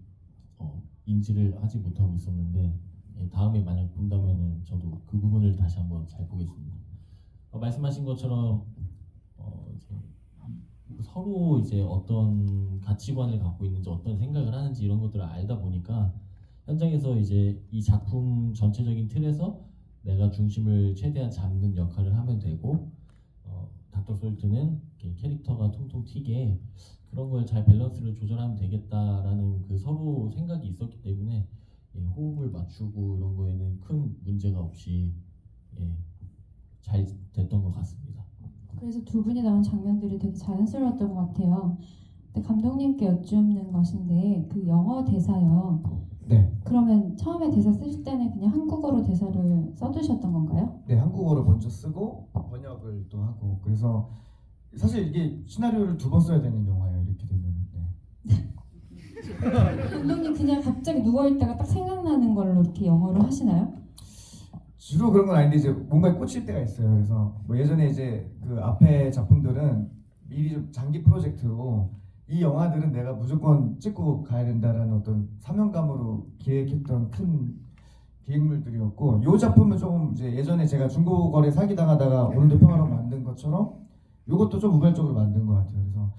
[SPEAKER 3] 인지를 하지 못하고 있었는데 다음에 만약 본다면은 저도 그 부분을 다시 한번 잘 보겠습니다. 말씀하신 것처럼 이제 서로 이제 어떤 가치관을 갖고 있는지 어떤 생각을 하는지 이런 것들을 알다 보니까 현장에서 이제 이 작품 전체적인 틀에서 내가 중심을 최대한 잡는 역할을 하면 되고 닥터 솔트는 캐릭터가 통통 튀게 그런 걸 잘 밸런스를 조절하면 되겠다라는 그 서로 생각이 있었기 때문에 호흡을 맞추고 이런 거에는 큰 문제가 없이 잘 됐던 것 같습니다.
[SPEAKER 1] 그래서 두 분이 나온 장면들이 되게 자연스러웠던 것 같아요. 근데 감독님께 여쭙는 것인데 그 영어 대사요.
[SPEAKER 6] 네.
[SPEAKER 1] 그러면 처음에 대사 쓰실 때는 그냥 한국어로 대사를 써두셨던 건가요?
[SPEAKER 6] 네, 한국어를 먼저 쓰고 번역을 또 하고 그래서 사실 이게 시나리오를 2번 써야 되는 영화예요. 이렇게 되면.
[SPEAKER 1] 감독님 그냥 갑자기 누워있다가 딱 생각나는 걸로 이렇게 영어로 하시나요?
[SPEAKER 6] 주로 그런 건 아닌데 이제 뭔가에 꽂힐 때가 있어요. 그래서 뭐 예전에 이제 그 앞에 작품들은 미리 좀 장기 프로젝트로 이 영화들은 내가 무조건 찍고 가야 된다라는 어떤 사명감으로 기획했던 큰 기획물들이었고 이 작품은 조금 이제 예전에 제가 중고거래 사기당하다가 오늘도 평화로 만든 것처럼 이것도 좀 우발적으로 만든 것 같아요. 그래서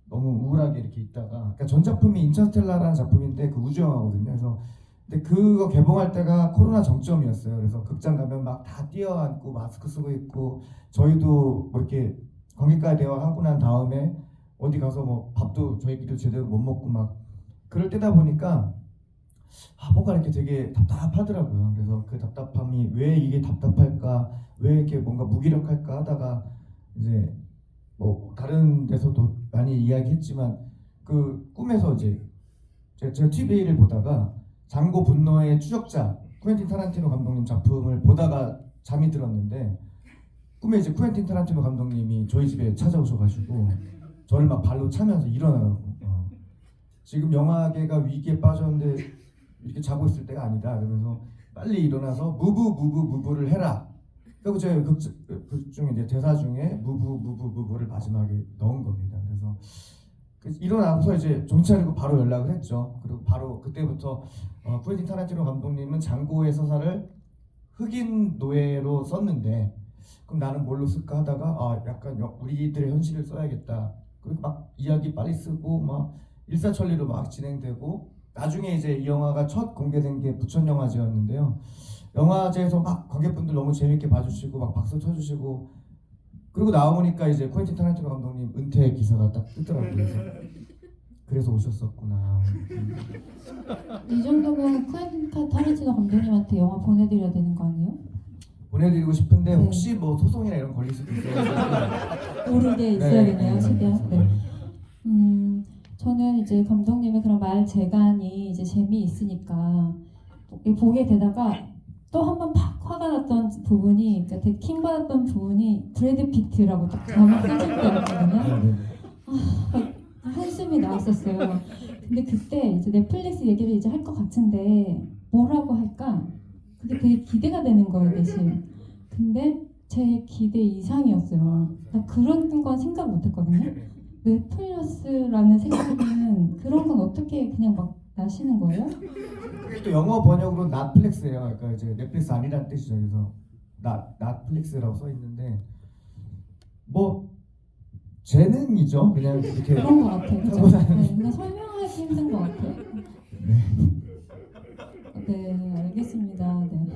[SPEAKER 6] 너무 우울하게 이렇게 있다가 그러니까 전 작품이 인터스텔라라는 작품인데 그 우주 영화거든요. 그래서 근데 그거 개봉할 때가 코로나 정점이었어요. 그래서 극장 가면 막 다 뛰어앉고 마스크 쓰고 있고 저희도 뭐 이렇게 관객과 대화하고 난 다음에 어디 가서 뭐 밥도 저희끼리 제대로 못 먹고 막 그럴 때다 보니까 뭔가 이렇게 되게 답답하더라고요. 그래서 그 답답함이 왜 이게 답답할까, 왜 이렇게 뭔가 무기력할까 하다가 이제 뭐 다른 데서도 많이 이야기했지만 그 꿈에서 이제 제가 TV를 보다가 장고 분노의 추적자 쿠엔틴 타란티노 감독님 작품을 보다가 잠이 들었는데 꿈에 이제 쿠엔틴 타란티노 감독님이 저희 집에 찾아오셔가지고 저를 막 발로 차면서 일어나라고 지금 영화계가 위기에 빠졌는데 이렇게 자고 있을 때가 아니다 그러면서 빨리 일어나서 무브를 해라. 그리고 제가 극 중에 이제 대사 중에 무브를 마지막에 넣은 겁니다. 그래서 일어나서 이제 정신 차리고 바로 연락을 했죠. 그리고 바로 그때부터 쿠엔틴 타란티노 감독님은 장고의 서사를 흑인 노예로 썼는데 그럼 나는 뭘로 쓸까 하다가 약간 우리들의 현실을 써야겠다. 그리고 막 이야기 빨리 쓰고 막 일사천리로 막 진행되고 나중에 이제 이 영화가 첫 공개된 게 부천 영화제였는데요. 영화제에서 막 관객분들 너무 재밌게 봐주시고 막 박수 쳐주시고 그리고 나오니까 이제 쿠엔틴 타란티노 감독님 은퇴 기사가 딱 뜨더라고요. 그래서 오셨었구나.
[SPEAKER 1] 이 정도면 쿠엔틴 타란티노 감독님한테 영화 보내드려야 되는 거 아니에요?
[SPEAKER 6] 보내드리고 싶은데
[SPEAKER 1] 네.
[SPEAKER 6] 혹시 뭐 소송이나 이런 거 걸릴 수도 있어요.
[SPEAKER 1] 모르게 있어야겠네요,
[SPEAKER 6] 네.
[SPEAKER 1] 최대한. 네. 저는 이제 감독님의 그런 말 재간이 이제 재미있으니까 보게 되다가 또 한 번 팍 화가 났던 부분이, 그러니까 되게 킹받았던 부분이 브래드 피트라고 딱 잘못 써질 때였거든요. 한숨이 나왔었어요. 근데 그때 이제 넷플릭스 얘기를 이제 할 것 같은데 뭐라고 할까? 근데 되게 기대가 되는 거예요, 대신. 근데 제 기대 이상이었어요. 나 그런 건 생각 못 했거든요. 왜 풀렸으라는 생각은 그런 건 어떻게 그냥 막 나시는 거예요?
[SPEAKER 6] 그게 또 영어 번역으로 낫플릭스예요. 그러니까 이제 넷플릭스 아니라는 뜻이죠. 그래서 낫플릭스라고 써 있는데 뭐 재능이죠. 그냥 이렇게
[SPEAKER 1] 그런 것 같아요. 그죠?
[SPEAKER 6] 저보다는-
[SPEAKER 1] 네, 그냥 설명하기 힘든 것 같아요. 네, 알겠습니다. 네.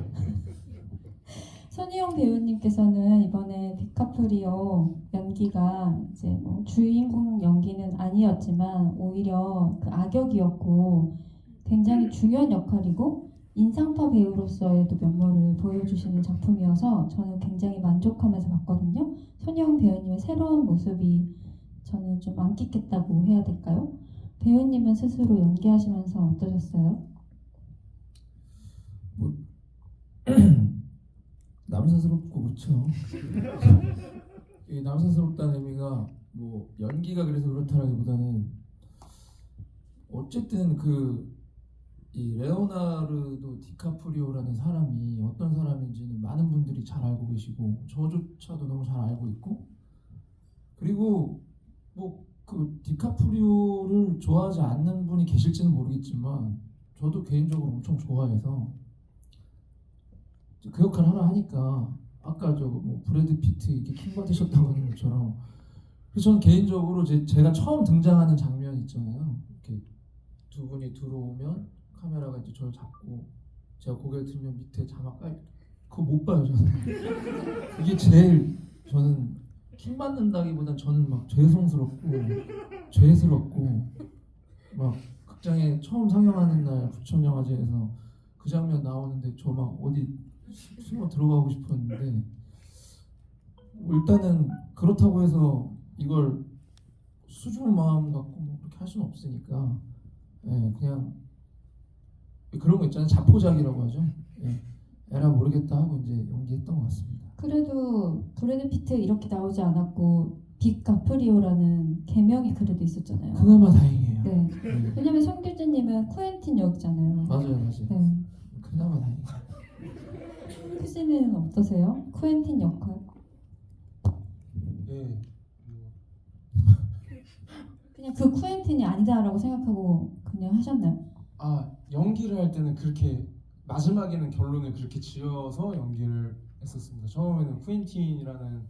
[SPEAKER 1] 손희영 배우님께서는 이번에 디카프리오 연기가 이제 뭐 주인공 연기는 아니었지만 오히려 그 악역이었고 굉장히 중요한 역할이고 인상파 배우로서의도 면모를 보여주시는 작품이어서 저는 굉장히 만족하면서 봤거든요. 손희영 배우님의 새로운 모습이 저는 좀 만끽했다고 해야 될까요? 배우님은 스스로 연기하시면서 어떠셨어요?
[SPEAKER 7] 남사스럽고 그렇죠. 이 남사스럽다는 의미가 뭐 연기가 그래서 그렇다라기보다는 어쨌든 이 레오나르도 디카프리오라는 사람이 어떤 사람인지는 많은 분들이 잘 알고 계시고 저조차도 너무 잘 알고 있고 그리고 뭐 그 디카프리오를 좋아하지 않는 분이 계실지는 모르겠지만 저도 개인적으로 엄청 좋아해서 그 역할 하나 하니까 아까 뭐 브래드 피트 이렇게 킹 받으셨다고 하는 것처럼 그래서 저는 개인적으로 제가 처음 등장하는 장면 있잖아요. 이렇게 두 분이 들어오면 카메라가 이제 저를 잡고 제가 고개를 들면 밑에 자막 깔 그거 못 봐요 저는. 이게 제일 저는 킹 받는다기보단 저는 막 죄송스럽고 죄스럽고 막 극장에 처음 상영하는 날 부천 영화제에서 그 장면 나오는데 저 막 어디 숨어 들어가고 싶었는데 일단은 그렇다고 해서 이걸 수줍은 마음 갖고 뭐 그렇게 할 수는 없으니까 그냥 그런 거 있잖아요. 자포자기라고 하죠. 에라 모르겠다 하고 이제 연기했던 것 같습니다.
[SPEAKER 1] 그래도 브래드 피트 이렇게 나오지 않았고 디카프리오라는 개명이 그래도 있었잖아요.
[SPEAKER 7] 그나마 다행이에요.
[SPEAKER 1] 네.
[SPEAKER 7] 네.
[SPEAKER 1] 왜냐면 송규진님은 쿠엔틴 역이잖아요.
[SPEAKER 7] 맞아요.
[SPEAKER 1] 네.
[SPEAKER 7] 그나마 다행이에요.
[SPEAKER 1] 큐씨는 어떠세요? 쿠엔틴 역할?
[SPEAKER 4] 예.
[SPEAKER 1] 그냥 그 쿠엔틴이 아니다라고 생각하고 그냥 하셨나요?
[SPEAKER 4] 연기를 할 때는 그렇게 마지막에는 결론을 그렇게 지어서 연기를 했었습니다. 처음에는 쿠엔틴이라는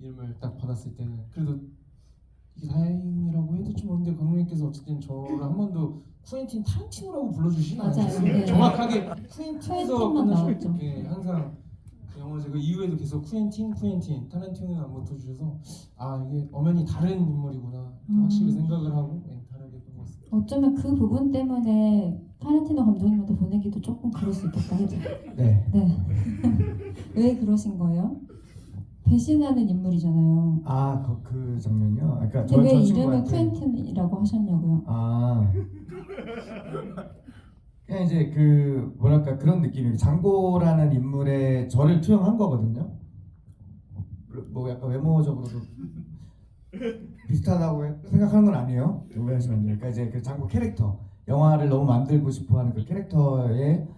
[SPEAKER 4] 이름을 딱 받았을 때는 그래도 이게 다행이라고 해도 좀 그런데 감독님께서 어쨌든 저를 한 번도 쿠엔틴 타란티노라고 불러주시지
[SPEAKER 1] 맞아요.
[SPEAKER 4] 않았어요.
[SPEAKER 1] 네.
[SPEAKER 4] 정확하게 쿠엔틴에서
[SPEAKER 1] 쿠엔틴만 나왔죠.
[SPEAKER 4] 예, 항상 그 영화제 그 이후에도 계속 쿠엔틴 타란티노는 안 붙어주셔서 이게 엄연히 다른 인물이구나 확실히 생각을 하고 다르게 본 것 같습니다.
[SPEAKER 1] 어쩌면 그 부분 때문에 타렌티노 감독님한테 보내기도 조금 그럴 수 있겠다 그죠?
[SPEAKER 6] 네.
[SPEAKER 1] 네. 왜 그러신 거예요? 배신하는 인물이잖아요.
[SPEAKER 6] 그 장면이요? 그러니까
[SPEAKER 1] 근데 왜
[SPEAKER 6] 저
[SPEAKER 1] 이름을
[SPEAKER 6] 친구한테
[SPEAKER 1] 쿠엔틴이라고 하셨냐고요?
[SPEAKER 6] 그냥 이제 그 뭐랄까 그런 느낌이에요. 장고라는 인물의 저를 투영한 거거든요. 뭐 약간 외모적으로도 비슷하다고 생각하는 건 아니에요. 오해하시면 안 돼요. 그러니까 이제 그 장고 캐릭터, 영화를 너무 만들고 싶어하는 그 캐릭터에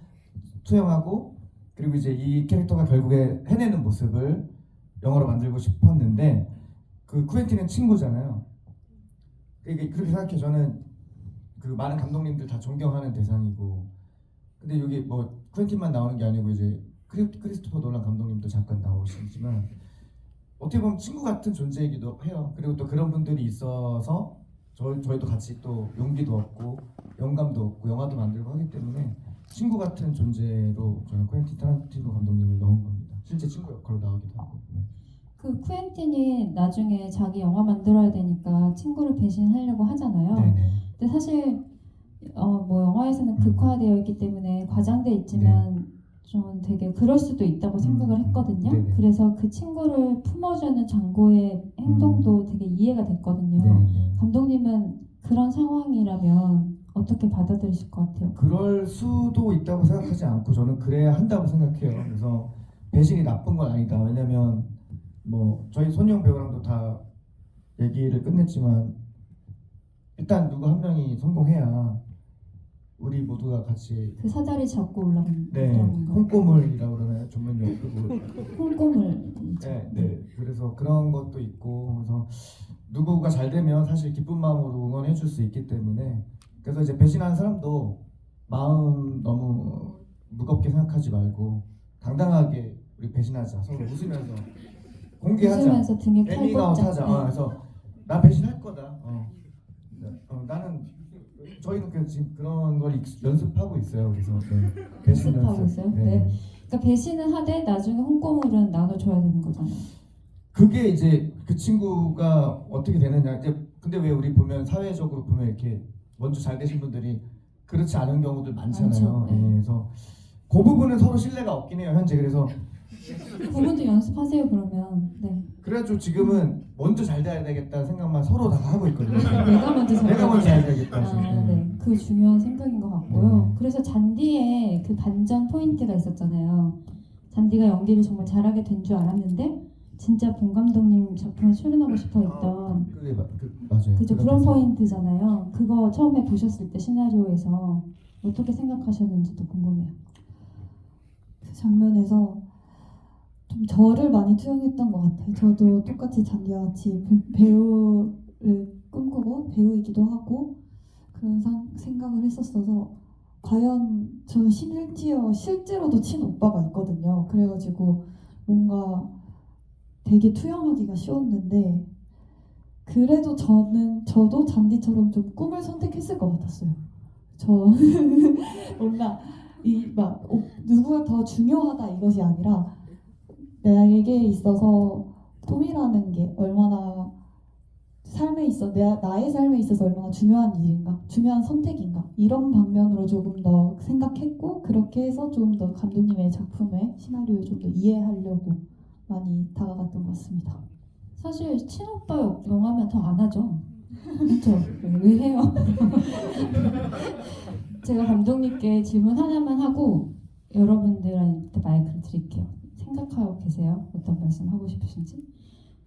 [SPEAKER 6] 투영하고, 그리고 이제 이 캐릭터가 결국에 해내는 모습을 영화로 만들고 싶었는데, 그 쿠엔틴은 친구잖아요. 그렇게 생각해. 저는 그 많은 감독님들 다 존경하는 대상이고, 근데 여기 뭐 쿠엔틴만 나오는 게 아니고 이제 크리스토퍼 놀란 감독님도 잠깐 나오시지만 어떻게 보면 친구 같은 존재이기도 해요. 그리고 또 그런 분들이 있어서 저희도 같이 또 용기도 얻고 영감도 얻고 영화도 만들고 하기 때문에 친구 같은 존재로 저는 쿠엔틴 타란티노 감독님을 넣은 겁니다. 실제 친구 역할로 나오기도 하고. 네.
[SPEAKER 1] 그 쿠엔틴이 나중에 자기 영화 만들어야 되니까 친구를 배신하려고 하잖아요.
[SPEAKER 6] 네네.
[SPEAKER 1] 근데 사실 뭐 영화에서는 극화되어 있기 때문에 과장돼 있지만 좀 되게 그럴 수도 있다고 생각을 했거든요.
[SPEAKER 6] 네네.
[SPEAKER 1] 그래서 그 친구를 품어주는 장고의 행동도 되게 이해가 됐거든요.
[SPEAKER 6] 네네.
[SPEAKER 1] 감독님은 그런 상황이라면 어떻게 받아들이실 것 같아요?
[SPEAKER 6] 그럴 수도 있다고 생각하지 않고 저는 그래야 한다고 생각해요. 그래서 배신이 나쁜 건 아니다. 왜냐면 뭐 저희 손영 배우랑도 다 얘기를 끝냈지만 일단 누구 한 명이 성공해야 우리 모두가 같이
[SPEAKER 1] 그 사다리 잡고 올라가는
[SPEAKER 6] 네
[SPEAKER 1] 그런 건가요?
[SPEAKER 6] 콩고물이라고 그러나요? 전문용 그거
[SPEAKER 1] 콩고물.
[SPEAKER 6] 네. 그래서 그런 것도 있고 그래서 누구가 잘 되면 사실 기쁜 마음으로 응원해 줄 수 있기 때문에 그래서 이제 배신하는 사람도 마음 너무 무겁게 생각하지 말고 당당하게 우리 배신하자. 서로 웃으면서 공개하자.
[SPEAKER 1] 웃으면서 등에 칼
[SPEAKER 6] 애미가웃
[SPEAKER 1] 꽂자.
[SPEAKER 6] 하자.
[SPEAKER 1] 네.
[SPEAKER 6] 그래서 나 배신할 거다. 나는 저희는 지금 그런 걸 연습하고 있어요. 그래서 배신
[SPEAKER 1] 연습하고
[SPEAKER 6] 연습.
[SPEAKER 1] 있어요? 네. 그러니까 배신을 하되 나중에 홍보물은 나눠줘야 되는 거잖아요.
[SPEAKER 6] 그게 이제 그 친구가 어떻게 되느냐. 이제 근데 왜 우리 보면 사회적으로 보면 이렇게 먼저 잘 되신 분들이 그렇지 않은 경우들 많잖아요.
[SPEAKER 1] 많죠. 네.
[SPEAKER 6] 그래서 그 부분은 서로 신뢰가 없긴 해요. 현재 그래서
[SPEAKER 1] 그분도 연습하세요 그러면. 네.
[SPEAKER 6] 그래가지고 지금은 먼저 잘 돼야 되겠다는 생각만 서로 다 하고 있거든요.
[SPEAKER 1] 내가 먼저 잘
[SPEAKER 6] 내가 먼저 잘
[SPEAKER 1] 돼야
[SPEAKER 6] 돼야겠다. 지금.
[SPEAKER 1] 네. 그 중요한 생각인 것 같고요.
[SPEAKER 6] 네.
[SPEAKER 1] 그래서 잔디에 그 반전 포인트가 있었잖아요. 잔디가 연기를 정말 잘하게 된 줄 알았는데 진짜 본 감독님 작품에 출연하고 싶어 했던
[SPEAKER 6] 그게 맞아요.
[SPEAKER 1] 그죠, 그런 포인트잖아요. 그거 처음에 보셨을 때 시나리오에서 어떻게 생각하셨는지도 궁금해요.
[SPEAKER 5] 그 장면에서 좀 저를 많이 투영했던 것 같아요. 저도 똑같이 잔디와 같이 배우를 꿈꾸고 배우이기도 하고 그런 생각을 했었어서 과연 저는 심지어 실제로도 친오빠가 있거든요. 그래가지고 뭔가 되게 투영하기가 쉬웠는데 그래도 저도 잔디처럼 좀 꿈을 선택했을 것 같았어요. 저 뭔가 누구가 더 중요하다 이것이 아니라 나에게 있어서 꿈이라는 게 얼마나 나의 삶에 있어서 얼마나 중요한 일인가, 중요한 선택인가 이런 방면으로 조금 더 생각했고 그렇게 해서 좀 더 감독님의 작품의 시나리오를 좀 더 이해하려고 많이 다가갔던 것 같습니다.
[SPEAKER 1] 사실 친오빠 영화면 더 안 하죠. 그렇죠? 왜 해요? 제가 감독님께 질문 하나만 하고 여러분들한테 마이크를 드릴게요. 생각하고 계세요? 어떤 말씀 하고 싶으신지?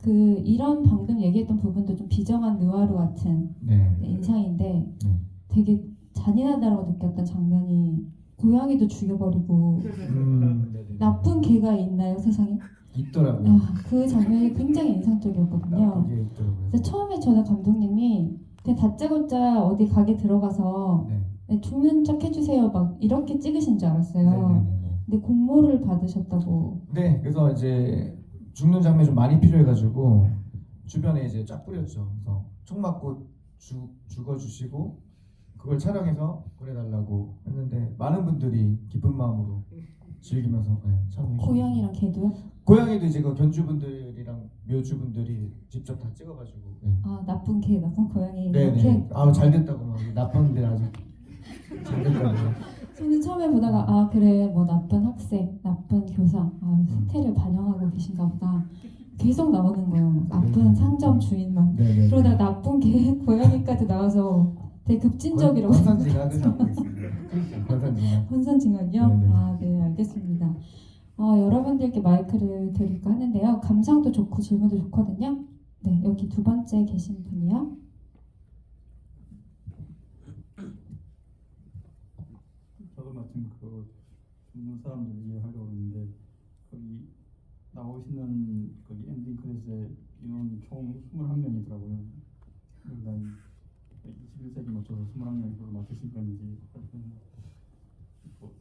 [SPEAKER 1] 이런 방금 얘기했던 부분도 좀 비정한 느와르 같은 인상인데 되게 잔인하다고 느꼈던 장면이 고양이도 죽여버리고 나쁜 개가 있나요 세상에?
[SPEAKER 6] 있더라고요.
[SPEAKER 1] 그 장면이 굉장히 인상적이었거든요.
[SPEAKER 6] 그게 있더라고요.
[SPEAKER 1] 그래서 처음에 저는 감독님이 그냥 다짜고짜 어디 가게 들어가서 네, 죽는 척 해주세요 막 이렇게 찍으신 줄 알았어요. 근데 공모를 받으셨다고.
[SPEAKER 6] 네, 그래서 이제 죽는 장면이 좀 많이 필요해가지고 주변에 이제 쫙 뿌렸죠. 그래서 총 맞고 죽어주시고 그걸 촬영해서 보내달라고 했는데 많은 분들이 기쁜 마음으로 즐기면서 참여해 주셨어요.
[SPEAKER 1] 고양이랑 개도요?
[SPEAKER 6] 고양이도 이제 그 견주분들이랑 묘주분들이 직접 다 찍어가지고
[SPEAKER 1] 나쁜 개, 나쁜 고양이
[SPEAKER 6] 네네.
[SPEAKER 1] 이렇게.
[SPEAKER 6] 잘 됐다고 막 나쁜 데 아주 잘 됐다고요.
[SPEAKER 1] 저는 처음에 보다가 아 그래 뭐 나쁜 학생, 나쁜 교사, 아 세태를 반영하고 계신가 보다. 계속 나오는 거예요. 나쁜 상점 주인만.
[SPEAKER 6] 네네.
[SPEAKER 1] 그러다가 나쁜 개 고양이까지 나와서 되게 급진적이라고
[SPEAKER 6] 권선징악을 잡고 있습니다. 권선징악.
[SPEAKER 1] 혼선징악이요?
[SPEAKER 6] 네네.
[SPEAKER 1] 아, 네, 알겠습니다. 여러분들께 마이크를 드릴까 하는데요. 감상도 좋고 질문도 좋거든요. 네, 여기 두 번째 계신 분이요.
[SPEAKER 8] 저도 마침 그 죽는 사람들 이해하려고 했는데 거기 나오시는 거기 엔딩 크레딧에 인원이 총 21명이더라고요. 난 21세기 맞춰서 21명이 그걸 맡으신 건지 뭐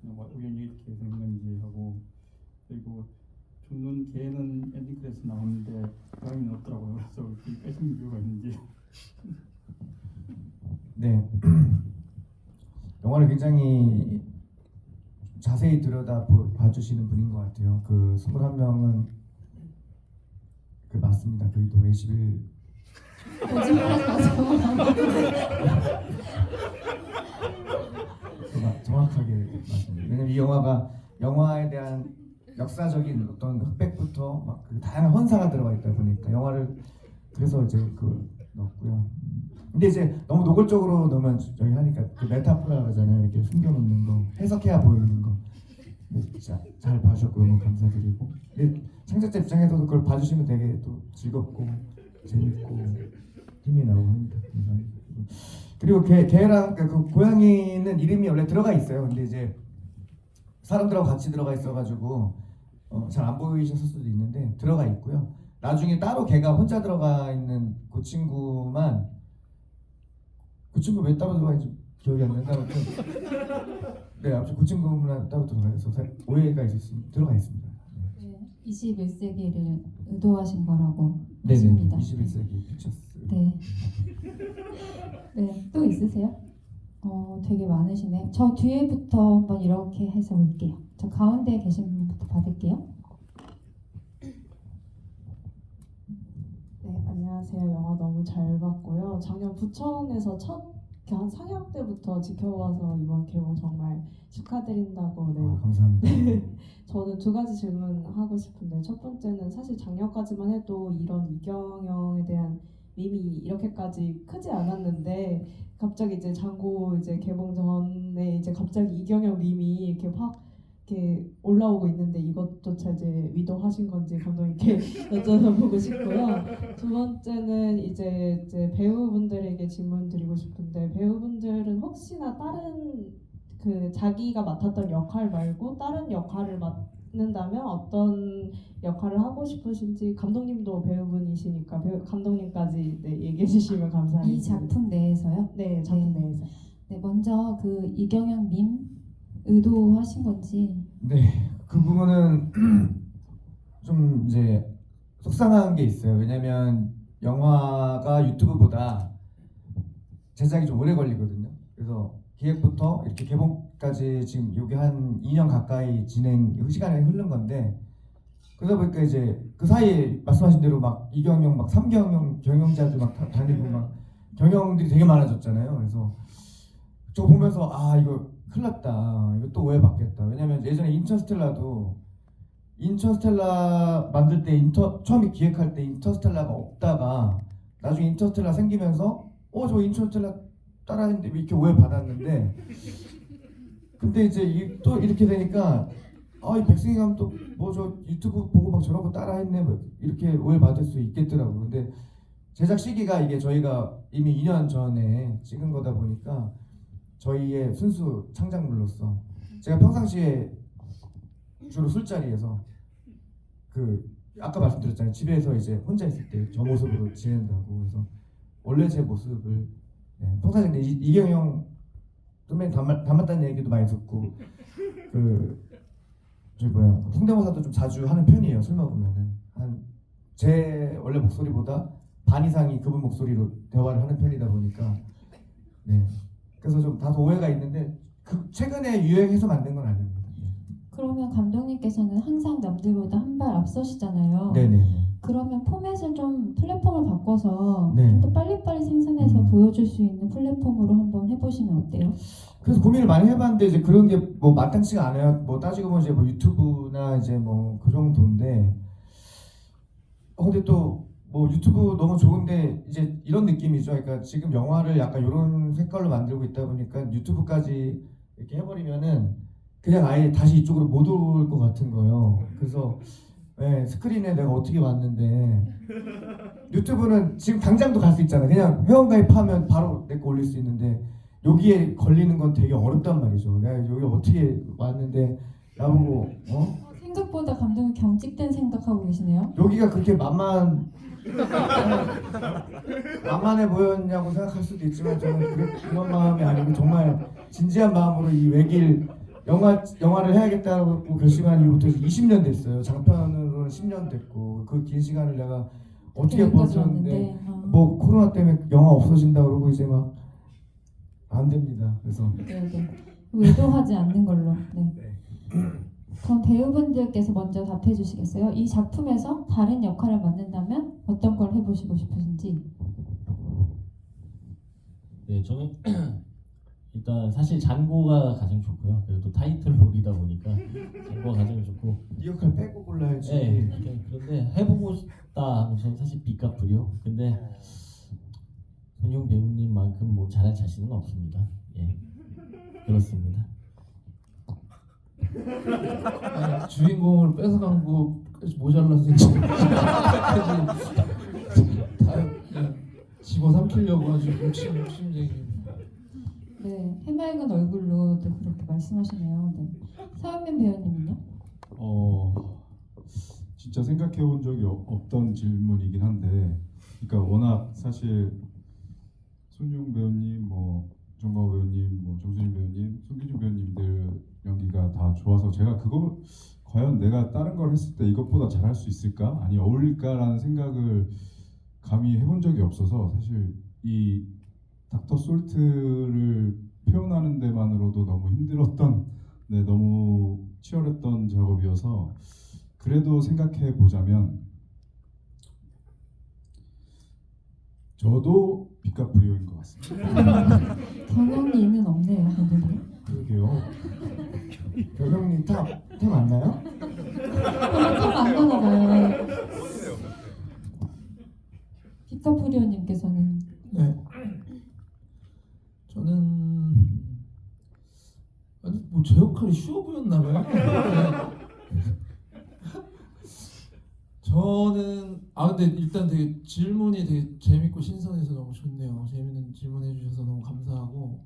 [SPEAKER 8] 그냥 뭐 우연히 이렇게 된 건지 하고 그리고 죽는 개는 엔딩 크레딧 나오는데 고양이는 없더라고요. 그래서 그 빼신 이유가 있는지.
[SPEAKER 6] 네. 영화를 굉장히 자세히 들여다 봐주시는 분인 것 같아요. 그 21명은 그 맞습니다. 그리고 21
[SPEAKER 1] 거짓말하지 마세요.
[SPEAKER 6] 정확하게 맞습니다. 왜냐면 이 영화에 대한 역사적인 어떤 흑백부터 막그 다양한 헌사가 들어가 있다 보니까 영화를 그래서 이제 그 넣었고요. 근데 이제 너무 노골적으로 넣으면 저희 하니까 그 메타포라 그러잖아요. 이렇게 숨겨놓는 거, 해석해야 보이는 거. 진짜 잘 봐주셨고 너무 감사드리고. 근데 창작자 입장에서도 그걸 봐주시면 되게 또 즐겁고 재밌고 힘이 나고 합니다. 감사합니다. 그리고 개랑 그 고양이는 이름이 원래 들어가 있어요. 근데 이제 사람들하고 같이 들어가 있어가지고 잘 안 보이셨을 수도 있는데 들어가 있고요. 나중에 따로 개가 혼자 들어가 있는 그 친구만 그 친구 왜 따로 들어가 있는지 기억이 안 난다. 네, 아무튼 그 친구만 따로 들어가 있어서 오해가 있었습니다. 들어가 있습니다.
[SPEAKER 1] 네, 21세기를 의도하신 거라고
[SPEAKER 6] 네네.
[SPEAKER 1] 하십니다.
[SPEAKER 6] 21세기 픽처스.
[SPEAKER 1] 네. 네, 또 있으세요? 되게 많으시네. 저 뒤에부터 한번 이렇게 해서 올게요. 저 가운데 계신 분부터 받을게요.
[SPEAKER 9] 네, 안녕하세요. 영화 너무 잘 봤고요. 작년 부천에서 한 상영 때부터 지켜봐서 이번 개봉 정말 축하드린다고. 네.
[SPEAKER 6] 감사합니다.
[SPEAKER 9] 저는 두 가지 질문하고 싶은데 첫 번째는 사실 작년까지만 해도 이런 이경영에 대한 밈이 이렇게까지 크지 않았는데 갑자기 이제 장고 이제 개봉 전에 이제 갑자기 이경영 밈이 이렇게 확 이렇게 올라오고 있는데 이것조차 이제 위도하신 건지 감독님께 여쭤보고 싶고요. 두 번째는 이제 배우분들에게 질문 드리고 싶은데 배우분들은 혹시나 다른 그 자기가 맡았던 역할 말고 다른 역할을 맡는다면 어떤 역할을 하고 싶으신지 감독님도 배우분이시니까 감독님까지 네, 얘기해 주시면 감사하겠습니다.
[SPEAKER 1] 이 작품 내에서요?
[SPEAKER 9] 네, 작품 내에서.
[SPEAKER 1] 네, 먼저 그 이경영 밈 의도하신 건지.
[SPEAKER 6] 네, 그 부분은 좀 이제 속상한 게 있어요. 왜냐면 영화가 유튜브보다 제작이 좀 오래 걸리거든요. 그래서 기획부터 이렇게 개봉까지 지금 여기 한 2년 가까이 시간이 흐른 건데 그러다 보니까 이제 그 사이에 말씀하신 대로 막 이경영 막 3경영 경영자들 막 다니고 막 경영들이 되게 많아졌잖아요. 그래서 저 보면서 아 이거 큰일 났다. 이거 또 오해받겠다. 왜냐면 예전에 인터스텔라 만들 때 처음에 기획할 때 인터스텔라가 없다가 나중에 인터스텔라 생기면서 저 인터스텔라 따라했는데 이렇게 오해받았는데 근데 이제 또 이렇게 되니까 이 백승희 감독 뭐 저 유튜브 보고 막 저런 거 따라했네 뭐 이렇게 오해받을 수 있겠더라고요. 근데 제작 시기가 이게 저희가 이미 2년 전에 찍은 거다 보니까 저희의 순수 창작물로서 제가 평상시에 주로 술자리에서 그 아까 말씀드렸잖아요. 집에서 이제 혼자 있을 때 저 모습으로 지낸다고. 그래서 원래 제 모습을 평상시에 이경영 선배님 닮았다는 얘기도 많이 듣고 성대모사도 좀 자주 하는 편이에요. 술 먹으면은 제 원래 목소리보다 반 이상이 그분 목소리로 대화를 하는 편이다 보니까 그래서 좀 다소 오해가 있는데 최근에 유행해서 만든 건 아닙니다.
[SPEAKER 1] 그러면 감독님께서는 항상 남들보다 한 발 앞서시잖아요.
[SPEAKER 6] 네네.
[SPEAKER 1] 그러면 포맷을 좀 플랫폼을 바꿔서
[SPEAKER 6] 네.
[SPEAKER 1] 좀 더 빨리빨리 생산해서
[SPEAKER 6] 음.
[SPEAKER 1] 보여줄 수 있는 플랫폼으로 한번 해보시면 어때요?
[SPEAKER 6] 그래서 고민을 많이 해봤는데 이제 그런 게 뭐 마땅치가 않아요. 뭐 따지고 보면 이제 뭐 유튜브나 이제 뭐 그 정도인데, 근데 또 뭐 유튜브 너무 좋은데 이제 이런 느낌이죠. 그러니까 지금 영화를 약간 이런 색깔로 만들고 있다 보니까 유튜브까지 이렇게 해버리면은 그냥 아예 다시 이쪽으로 못 올 것 같은 거예요. 그래서 네, 스크린에 내가 어떻게 왔는데 유튜브는 지금 당장도 갈 수 있잖아. 그냥 회원가입하면 바로 내 거 올릴 수 있는데 여기에 걸리는 건 되게 어렵단 말이죠. 내가 여기 어떻게 왔는데 나보고
[SPEAKER 1] 생각보다 감독이 경직된 생각하고 계시네요.
[SPEAKER 6] 여기가 그렇게 만만해 보였냐고 생각할 수도 있지만 저는 그런 마음이 아니고 정말 진지한 마음으로 이 외길 영화를 해야겠다고 결심한 이후부터 20년 됐어요. 장편으로는 10년 됐고 그 긴 시간을 내가 어떻게
[SPEAKER 1] 여기까지
[SPEAKER 6] 버텼는데
[SPEAKER 1] 왔는데,
[SPEAKER 6] 뭐 코로나 때문에 영화 없어진다 그러고 이제 막 안 됩니다. 그래서
[SPEAKER 1] 네. 의도하지 않는 걸로. 네. 그럼 배우분들께서 먼저 답해 주시겠어요? 이 작품에서 다른 역할을 맡는다면 어떤 걸 해보시고 싶으신지?
[SPEAKER 3] 네, 저는 일단 사실 잔고가 가장 좋고요. 그래도 타이틀 롤이다 보니까 잔고가 가장 좋고.
[SPEAKER 6] 이 역할 빼고 골라야지.
[SPEAKER 3] 네, 그런데 해보고 싶다 하면 저는 사실 비카프리오. 근데 손용 배우님만큼 뭐 잘할 자신은 없습니다. 예, 그렇습니다.
[SPEAKER 7] 아니, 주인공을 뺏어간 거 모자라서 이제 다 그냥 집어삼키려고 아주 욕심쟁이.
[SPEAKER 1] 네, 해맑은 얼굴로 또 그렇게 말씀하시네요. 네. 서현민 배우님은요?
[SPEAKER 2] 진짜 생각해 본 적이 없던 질문이긴 한데, 그러니까 워낙 사실 손용 배우님, 뭐 정광호 배우님, 뭐 정수진 배우님, 손기준 배우님들 연기가 다 좋아서 제가 그걸 과연 내가 다른 걸 했을 때 이것보다 잘할 수 있을까? 아니 어울릴까라는 생각을 감히 해본 적이 없어서 사실 이 닥터 솔트를 표현하는 데만으로도 너무 힘들었던, 네, 너무 치열했던 작업이어서 그래도 생각해 보자면 저도 비카프리오인 것 같습니다.
[SPEAKER 1] 경영리는 없네요, 감독님.
[SPEAKER 6] 그러게요. 별명님 탑 맞나요?
[SPEAKER 1] 안 가나 봐요. 비카프리오님께서는
[SPEAKER 7] 네. 저는 아니 뭐 제 역할이 쉬워 보였나 봐요. 저는 근데 일단 되게 질문이 되게 재밌고 신선해서 너무 좋네요. 재밌는 질문 해주셔서 너무 감사하고,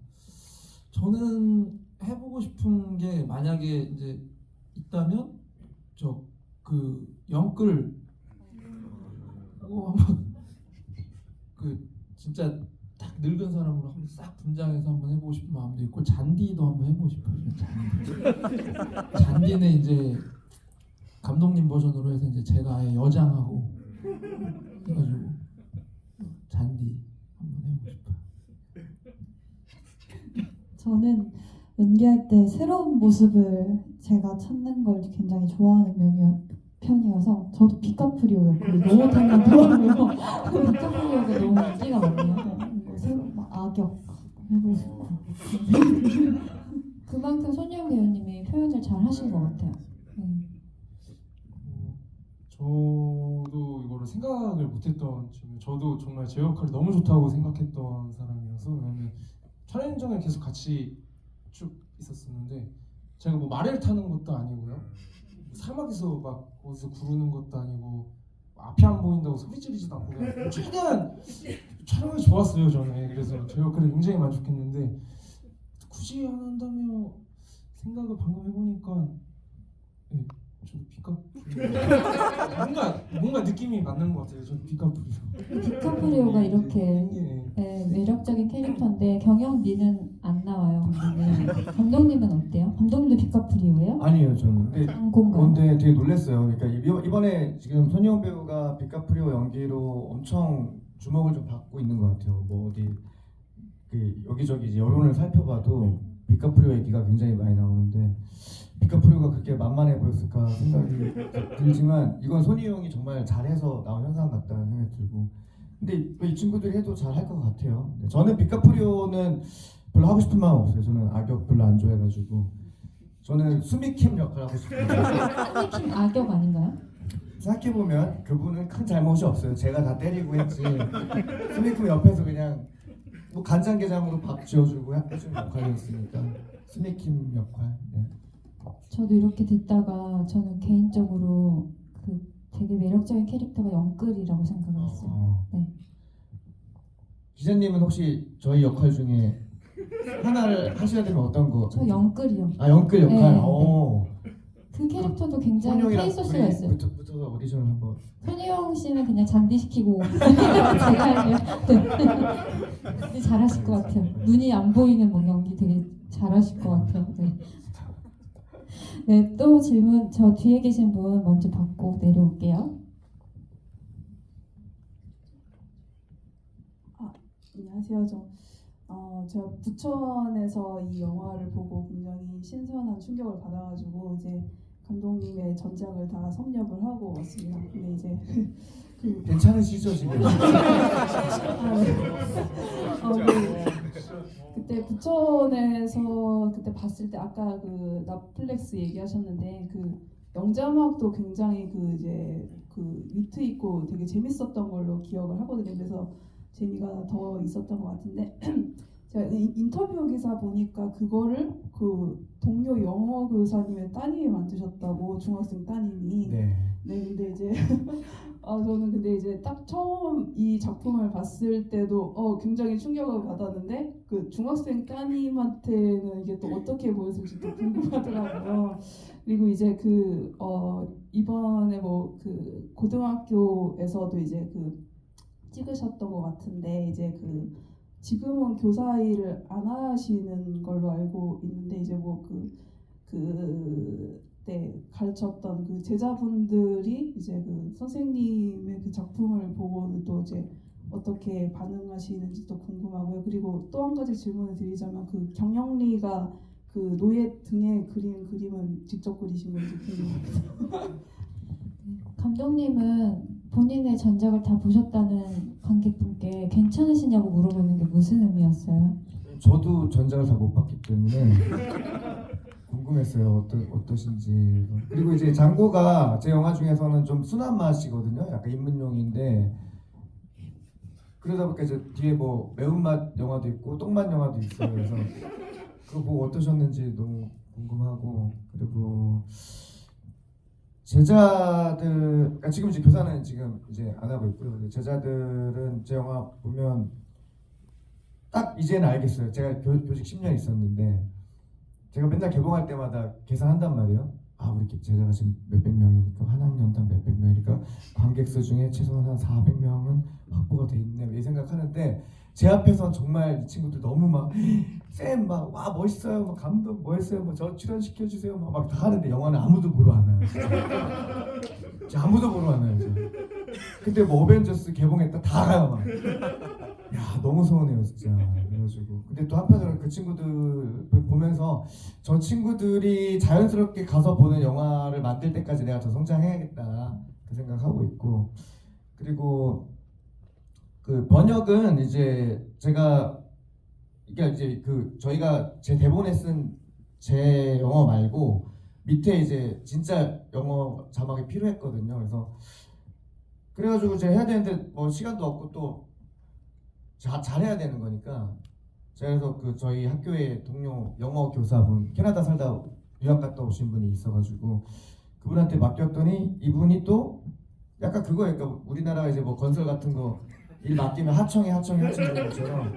[SPEAKER 7] 저는 해보고 싶은 게 만약에 이제 있다면 저 그 영끌 한번 그 진짜 딱 늙은 사람으로 한번 싹 분장해서 한번 해보고 싶은 마음도 있고, 잔디도 한번 해보고 싶어요. 잔디는 이제 감독님 버전으로 해서 이제 제가 아예 여장하고 해가지고 잔디 한번 해보고 싶어요.
[SPEAKER 5] 저는 연기할 때 새로운 모습을 제가 찾는 걸 굉장히 좋아하는 편이어서 저도 비카프리오 역할이 너무 닮았더라고요.
[SPEAKER 1] 비카프리오가 너무 인기가 많네요.
[SPEAKER 5] 새로 악역 해보고 싶고.
[SPEAKER 1] 그만큼 손예원 배우님이 표현을 잘 하신 것 같아요.
[SPEAKER 4] 저도 이거를 생각을 못했던 점이, 저도 정말 제 역할이 너무 좋다고 생각했던 사람이어서, 왜냐면 촬영장에 계속 같이 쭉 있었었는데 제가 뭐 말을 타는 것도 아니고요, 사막에서 막 어디서 구르는 것도 아니고 앞이 안 보인다고 소리 지르지도 않고 그냥 최대한 촬영이 좋았어요 저는. 그래서 제 역할에 굉장히 만족했는데, 굳이 하나 한다면 생각을 방금 해보니까 저도 뭔가 느낌이 맞는 것 같아요. 저도 비카프리오.
[SPEAKER 1] 비카프리오가 이렇게
[SPEAKER 4] 예.
[SPEAKER 1] 매력적인 캐릭터인데 경영리는 안 나와요. 감독님은 어때요? 감독님도 비카프리오예요?
[SPEAKER 6] 아니에요, 저는. 근데
[SPEAKER 1] 안공가요?
[SPEAKER 6] 근데 되게 놀랐어요. 그러니까 이번에 지금 손예원 배우가 비카프리오 연기로 엄청 주목을 좀 받고 있는 것 같아요. 뭐 어디 그 여기저기 이제 여론을 살펴봐도 디카프리오 얘기가 굉장히 많이 나오는데 디카프리오가 그렇게 만만해 보였을까 생각이 들지만 이건 손희 형이 정말 잘해서 나온 현상 같다는 생각이 들고 근데 이 친구들이 해도 잘할 것 같아요. 저는 디카프리오는 별로 하고 싶은 마음 없어요. 저는 악역 별로 안 좋아해가지고 저는 수미킴 역할 하고 싶어요.
[SPEAKER 1] 선생님 악역 아닌가요?
[SPEAKER 6] 생각해보면 그분은 큰 잘못이 없어요. 제가 다 때리고 했지. 수미킴 옆에서 그냥 뭐 간장게장으로 밥 지어주고 해주는 역할이었으니까 수미킴 역할. 네.
[SPEAKER 1] 저도 이렇게 듣다가 저는 개인적으로 그 되게 매력적인 캐릭터가 영끌이라고 생각을 했어요. 네.
[SPEAKER 6] 기자님은 혹시 저희 역할 중에 하나를 하셔야 되면 어떤 거?
[SPEAKER 1] 저 영끌이요.
[SPEAKER 6] 아 영끌 역할.
[SPEAKER 1] 네,
[SPEAKER 6] 오.
[SPEAKER 1] 그 캐릭터도 굉장히
[SPEAKER 6] 손용이랑
[SPEAKER 1] 페이소스가
[SPEAKER 6] 둘이
[SPEAKER 1] 있어요.
[SPEAKER 6] 붙어서 오디션을 한번.
[SPEAKER 1] 손희영 씨는 그냥 잔디시키고 제가 할게요. 네. 잘하실 것 같아요. 눈이 안 보이는 뭐 연기 되게 잘하실 것 같아요. 네. 네, 또 질문 저 뒤에 계신 분 먼저 받고 내려올게요.
[SPEAKER 10] 안녕하세요. 제가 부천에서 이 영화를 보고 굉장히 신선한 충격을 받아가지고 이제 감독님의 전작을 다 섭렵을 하고 왔습니다. 근데 이제
[SPEAKER 6] 괜찮으시죠 지금?
[SPEAKER 10] 그때 부천에서 그때 봤을 때 아까 그 넷플릭스 얘기하셨는데 그 영자막도 굉장히 그 위트 있고 되게 재밌었던 걸로 기억을 하거든요. 그래서 재미가 더 있었던 것 같은데 제가 인터뷰 기사 보니까 그거를 그 동료 영어 교사님의 따님이 만드셨다고 중학생 따님이.
[SPEAKER 6] 네.
[SPEAKER 10] 네, 근데 이제 저는 근데 이제 딱 처음 이 작품을 봤을 때도 굉장히 충격을 받았는데 그 중학생 따님한테는 이게 또 어떻게 보였을지 또 궁금하더라고요. 그리고 이제 이번에 뭐 그 고등학교에서도 이제 찍으셨던 것 같은데 이제 지금은 교사 일을 안 하시는 걸로 알고 있는데 이제 뭐 그때 가르쳤던 그 제자분들이 이제 그 선생님의 그 작품을 보고 또 이제 어떻게 반응하시는지 또 궁금하고요. 그리고 또 한 가지 질문을 드리자면 그 경영리가 그 노예 등에 그린 그림은 직접 그리신 건지 궁금합니다.
[SPEAKER 1] 감독님은 본인의 전작을 다 보셨다는 관객분께 괜찮으시냐고 물어보는 게 무슨 의미였어요?
[SPEAKER 6] 저도 전작을 다 못 봤기 때문에 궁금했어요. 어떠신지. 그리고 이제 장고가 제 영화 중에서는 좀 순한 맛이거든요. 약간 입문용인데 그러다 보니까 이제 뒤에 뭐 매운맛 영화도 있고 똥맛 영화도 있어요. 그래서 그거 보고 어떠셨는지 너무 궁금하고 그리고 제자들, 그러니까 지금 이제 교사는 지금 이제 안 하고 있고요. 제자들은 제 영화 보면 딱 이제는 알겠어요. 제가 교직 10년 있었는데 제가 맨날 개봉할 때마다 계산한단 말이에요. 우리 제자가 지금 몇백 명이니까 한 학년당 몇백 명이니까 관객수 중에 최소한 한 400명은 확보가 돼 있네 이 생각하는데 제 앞에선 정말 이 친구들 너무 막 쌤 막 와 멋있어요 막 감독 멋있어요 뭐 저 출연시켜 주세요 막 다 하는데 영화는 아무도 보러 안 와요. 진짜 아무도 보러 안 와요. 근데 뭐 어벤져스 개봉했다 다 가요 막. 야 너무 서운해요 진짜. 그래가지고 근데 또 한편으로 그 친구들 보면서 저 친구들이 자연스럽게 가서 보는 영화를 만들 때까지 내가 더 성장해야겠다 그 생각하고 있고 그리고 그 번역은 이제 제가 이게 이제 저희가 제 대본에 쓴 제 영어 말고 밑에 이제 진짜 영어 자막이 필요했거든요. 그래가지고 제가 해야 되는데 뭐 시간도 없고 또 잘해야 되는 거니까 제가 그래서 저희 학교의 동료 영어 교사분 캐나다 살다 유학 갔다 오신 분이 있어가지고 그분한테 맡겼더니 이분이 또 약간 그거예요. 그러니까 우리나라 이제 뭐 건설 같은 거 일 맡기면 하청이 그런 것처럼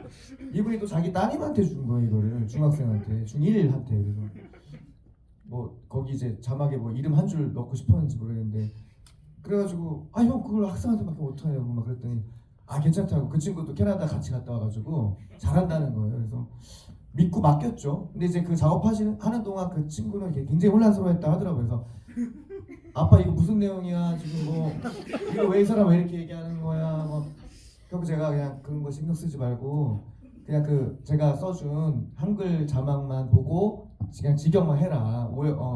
[SPEAKER 6] 이분이 또 자기 따님한테 준 거예요. 이거를 중학생한테 중1한테 그래서 뭐 거기 이제 자막에 뭐 이름 한 줄 넣고 싶었는지 모르겠는데 그래가지고 형 그걸 학생한테밖에 못하냐고 막 그랬더니 괜찮다고 그 친구도 캐나다 같이 갔다 와가지고 잘한다는 거예요. 그래서 믿고 맡겼죠. 근데 이제 그 하는 동안 그 친구는 굉장히 혼란스러워했다 하더라고요. 그래서 아빠 이거 무슨 내용이야 지금 뭐 이거 왜 이 사람 왜 이렇게 얘기하는 거야 뭐 그래서 제가 그냥 그런 거 신경 쓰지 말고 그냥 그 제가 써준 한글 자막만 보고 그냥 직역만 해라.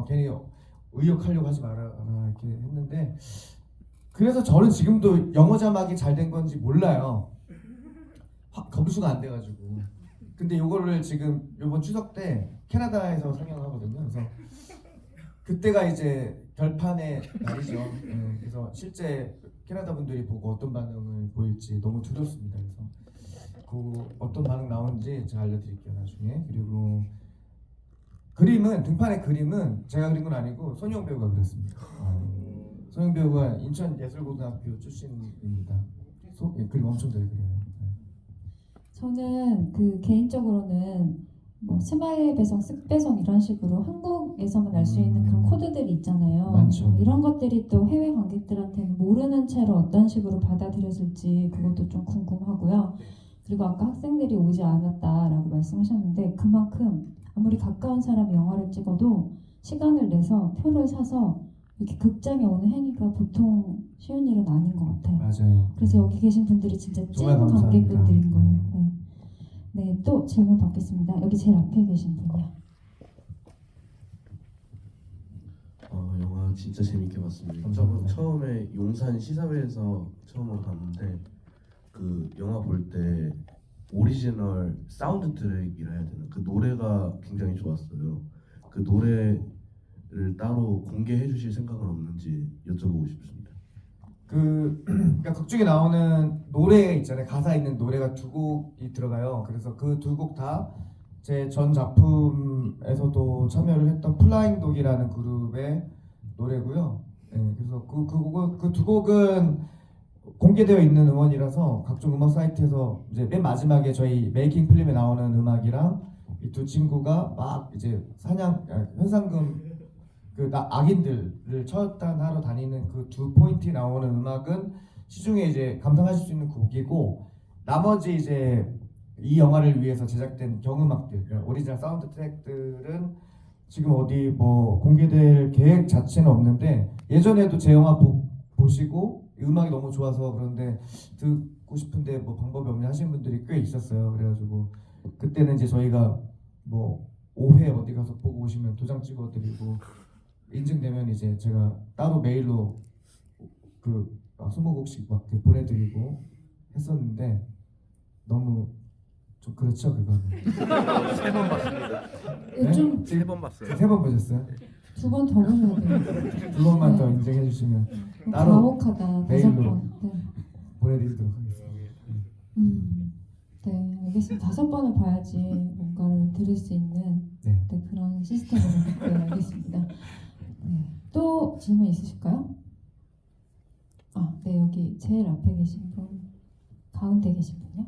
[SPEAKER 6] 괜히 의욕하려고 하지 마라 이렇게 했는데 그래서 저는 지금도 영어 자막이 잘 된 건지 몰라요. 검수가 안 돼가지고. 근데 요거를 지금 요번 추석 때 캐나다에서 상영하거든요. 그래서 그때가 이제 결판의 날이죠. 그래서 실제 캐나다 분들이 보고 어떤 반응을 보일지 너무 두렵습니다. 그래서 그 어떤 반응 나오는지 제가 알려드릴게요 나중에. 그리고 그림은 등판의 그림은 제가 그린 건 아니고 손희영 배우가 그렸습니다. 손희영 배우가 인천예술고등학교 출신입니다. 그림 엄청 잘 그려요.
[SPEAKER 1] 저는 그 개인적으로는 뭐 스마일 배송, 쓱 배송 이런 식으로 한국에서만 알 수 있는 그런 코드들이 있잖아요.
[SPEAKER 6] 많죠.
[SPEAKER 1] 이런 것들이 또 해외 관객들한테는 모르는 채로 어떤 식으로 받아들여질지 그것도 좀 궁금하고요. 그리고 아까 학생들이 오지 않았다라고 말씀하셨는데 그만큼 아무리 가까운 사람이 영화를 찍어도 시간을 내서 표를 사서 이렇게 극장에 오는 행위가 보통 쉬운 일은 아닌 것 같아요.
[SPEAKER 6] 맞아요.
[SPEAKER 1] 그래서 여기 계신 분들이 진짜 찐
[SPEAKER 6] 정말 감사합니다.
[SPEAKER 1] 관객분들인 거예요. 네. 네, 또 질문 받겠습니다. 여기 제일 앞에 계신 분이요.
[SPEAKER 11] 영화 진짜 재밌게 봤습니다. 저는 처음에 용산 시사회에서 처음으로 봤는데 그 영화 볼 때 오리지널 사운드 트랙이라 해야 되나? 그 노래가 굉장히 좋았어요. 그 노래를 따로 공개해 주실 생각은 없는지 여쭤보고 싶습니다.
[SPEAKER 6] 그러니까 극 중에 나오는 노래 있잖아요. 가사 있는 노래가 두 곡이 들어가요. 그래서 그 두 곡 다 제 전 작품에서도 참여를 했던 플라잉 독이라는 그룹의 노래고요. 네, 그래서 그 두 곡은 공개되어 있는 음원이라서 각종 음악 사이트에서 이제 맨 마지막에 저희 메이킹 필름에 나오는 음악이랑 이 두 친구가 막 이제 현상금 악인들을 처단하러 다니는 그 두 포인트에 나오는 음악은 시중에 이제 감상하실 수 있는 곡이고 나머지 이제 이 영화를 위해서 제작된 경음악들, 그러니까 오리지널 사운드 트랙들은 지금 어디 뭐 공개될 계획 자체는 없는데 예전에도 제 영화 보시고 음악이 너무 좋아서 그런데 듣고 싶은데 뭐 방법이 없냐 하시는 분들이 꽤 있었어요. 그래가지고 그때는 이제 저희가 뭐 5회 어디 가서 보고 오시면 도장 찍어드리고 인증되면 이제 제가 따로 메일로 20곡씩 막 보내드리고 했었는데 너무 좀 그렇죠 그거는.
[SPEAKER 11] 3번 봤습니다.
[SPEAKER 1] 좀
[SPEAKER 11] 3번 봤어요.
[SPEAKER 6] 3번 보셨어요?
[SPEAKER 1] 2번 더 보셔야 돼요.
[SPEAKER 6] 2번만 더 인증해 주시면 따로
[SPEAKER 1] 가혹하다. 5번.
[SPEAKER 6] 메일로
[SPEAKER 1] 네.
[SPEAKER 6] 보내드리도록 하겠습니다.
[SPEAKER 1] 네, 알겠습니다. 5번을 봐야지 뭔가를 들을 수 있는
[SPEAKER 6] 네.
[SPEAKER 1] 네, 그런 시스템으로 네, 알겠습니다. 네. 또 질문 있으실까요? 네, 여기 제일 앞에 계신 분, 가운데 계신 분요?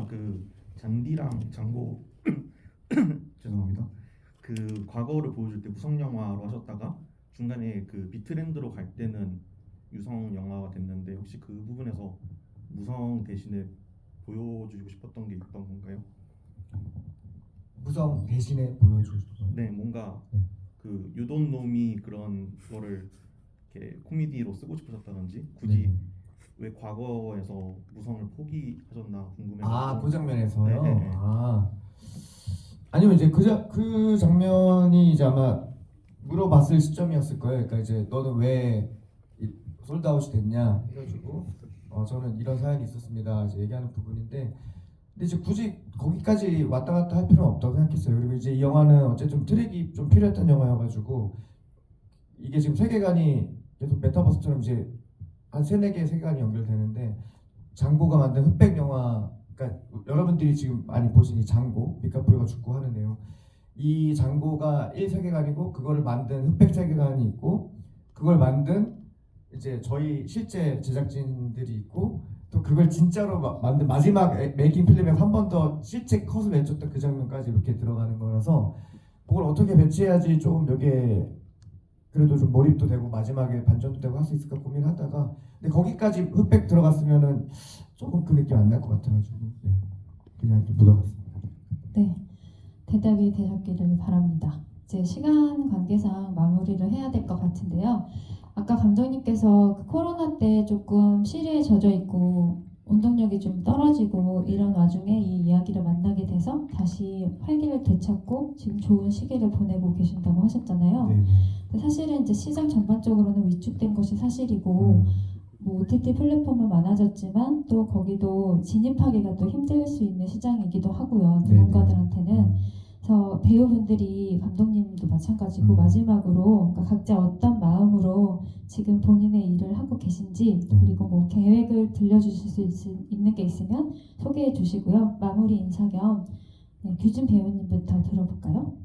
[SPEAKER 12] 그 잔디랑 장고 죄송합니다. 그 과거를 보여줄 때 무성 영화로 하셨다가 중간에 그 비트랜드로 갈 때는 유성 영화가 됐는데 혹시 그 부분에서 무성 대신에 보여주고 싶었던 게 있던 건가요?
[SPEAKER 6] 무성 대신에 보여주고 싶어요.
[SPEAKER 12] 네, 뭔가
[SPEAKER 6] 네.
[SPEAKER 12] 그 유돈놈이 그런 거를 이렇게 코미디로 쓰고 싶으셨다든지 굳이
[SPEAKER 6] 네.
[SPEAKER 12] 왜 과거에서 무성을 포기하셨나 궁금해요.
[SPEAKER 6] 그 장면에서요.
[SPEAKER 12] 네.
[SPEAKER 6] 아니면 이제 그 장면이 이제 아마 물어봤을 시점이었을 거예요. 그러니까 이제 너는 왜 솔드아웃이 됐냐 해가지고 저는 이런 사연이 있었습니다. 이제 얘기하는 부분인데, 근데 이제 굳이 거기까지 왔다 갔다 할 필요는 없다고 생각했어요. 그리고 이제 이 영화는 어쨌든 트랙이 좀 필요했던 영화여가지고 이게 지금 세계관이 계속 메타버스처럼 이제 한 3-4개의 세계관이 연결되는데 장고가 만든 흑백 영화, 그러니까 여러분들이 지금 많이 보신 이 장고, 디카프리오가 죽고 하는 내용, 이 장고가 1세계관이고 그거를 만든 흑백 세계관이 있고 그걸 만든 이제 저희 실제 제작진들이 있고 또 그걸 진짜로 만든 마지막 메이킹 필름에서 한 번 더 실제 컷을 외쳤던 그 장면까지 이렇게 들어가는 거라서 그걸 어떻게 배치해야지 조금 여기에 그래도 좀 몰입도 되고 마지막에 반전도 되고 할 수 있을까 고민하다가 근데 거기까지 흑백 들어갔으면은 조금 그 느낌 안 날 것 같아가지고 그냥 좀 묻어갔습니다.
[SPEAKER 1] 네, 대답이 되셨기를 바랍니다. 이제 시간 관계상 마무리를 해야 될 것 같은데요. 아까 감독님께서 그 코로나 때 조금 시리에 젖어 있고 운동력이 좀 떨어지고 이런 와중에 이 이야기를 만나게 돼서 다시 활기를 되찾고 지금 좋은 시기를 보내고 계신다고 하셨잖아요.
[SPEAKER 4] 네네.
[SPEAKER 1] 근데 사실은 이제 시장 전반적으로는 위축된 것이 사실이고 뭐 OTT 플랫폼은 많아졌지만 또 거기도 진입하기가 또 힘들 수 있는 시장이기도 하고요. 전문가들한테는. 그래서 배우분들이 감독님도 마찬가지고 마지막으로 그러니까 각자 어떤 마음으로 지금 본인의 일을 하고 계신지 그리고 뭐 계획을 들려주실 수 있는 게 있으면 소개해 주시고요. 마무리 인사 겸 규진 배우님부터 들어볼까요?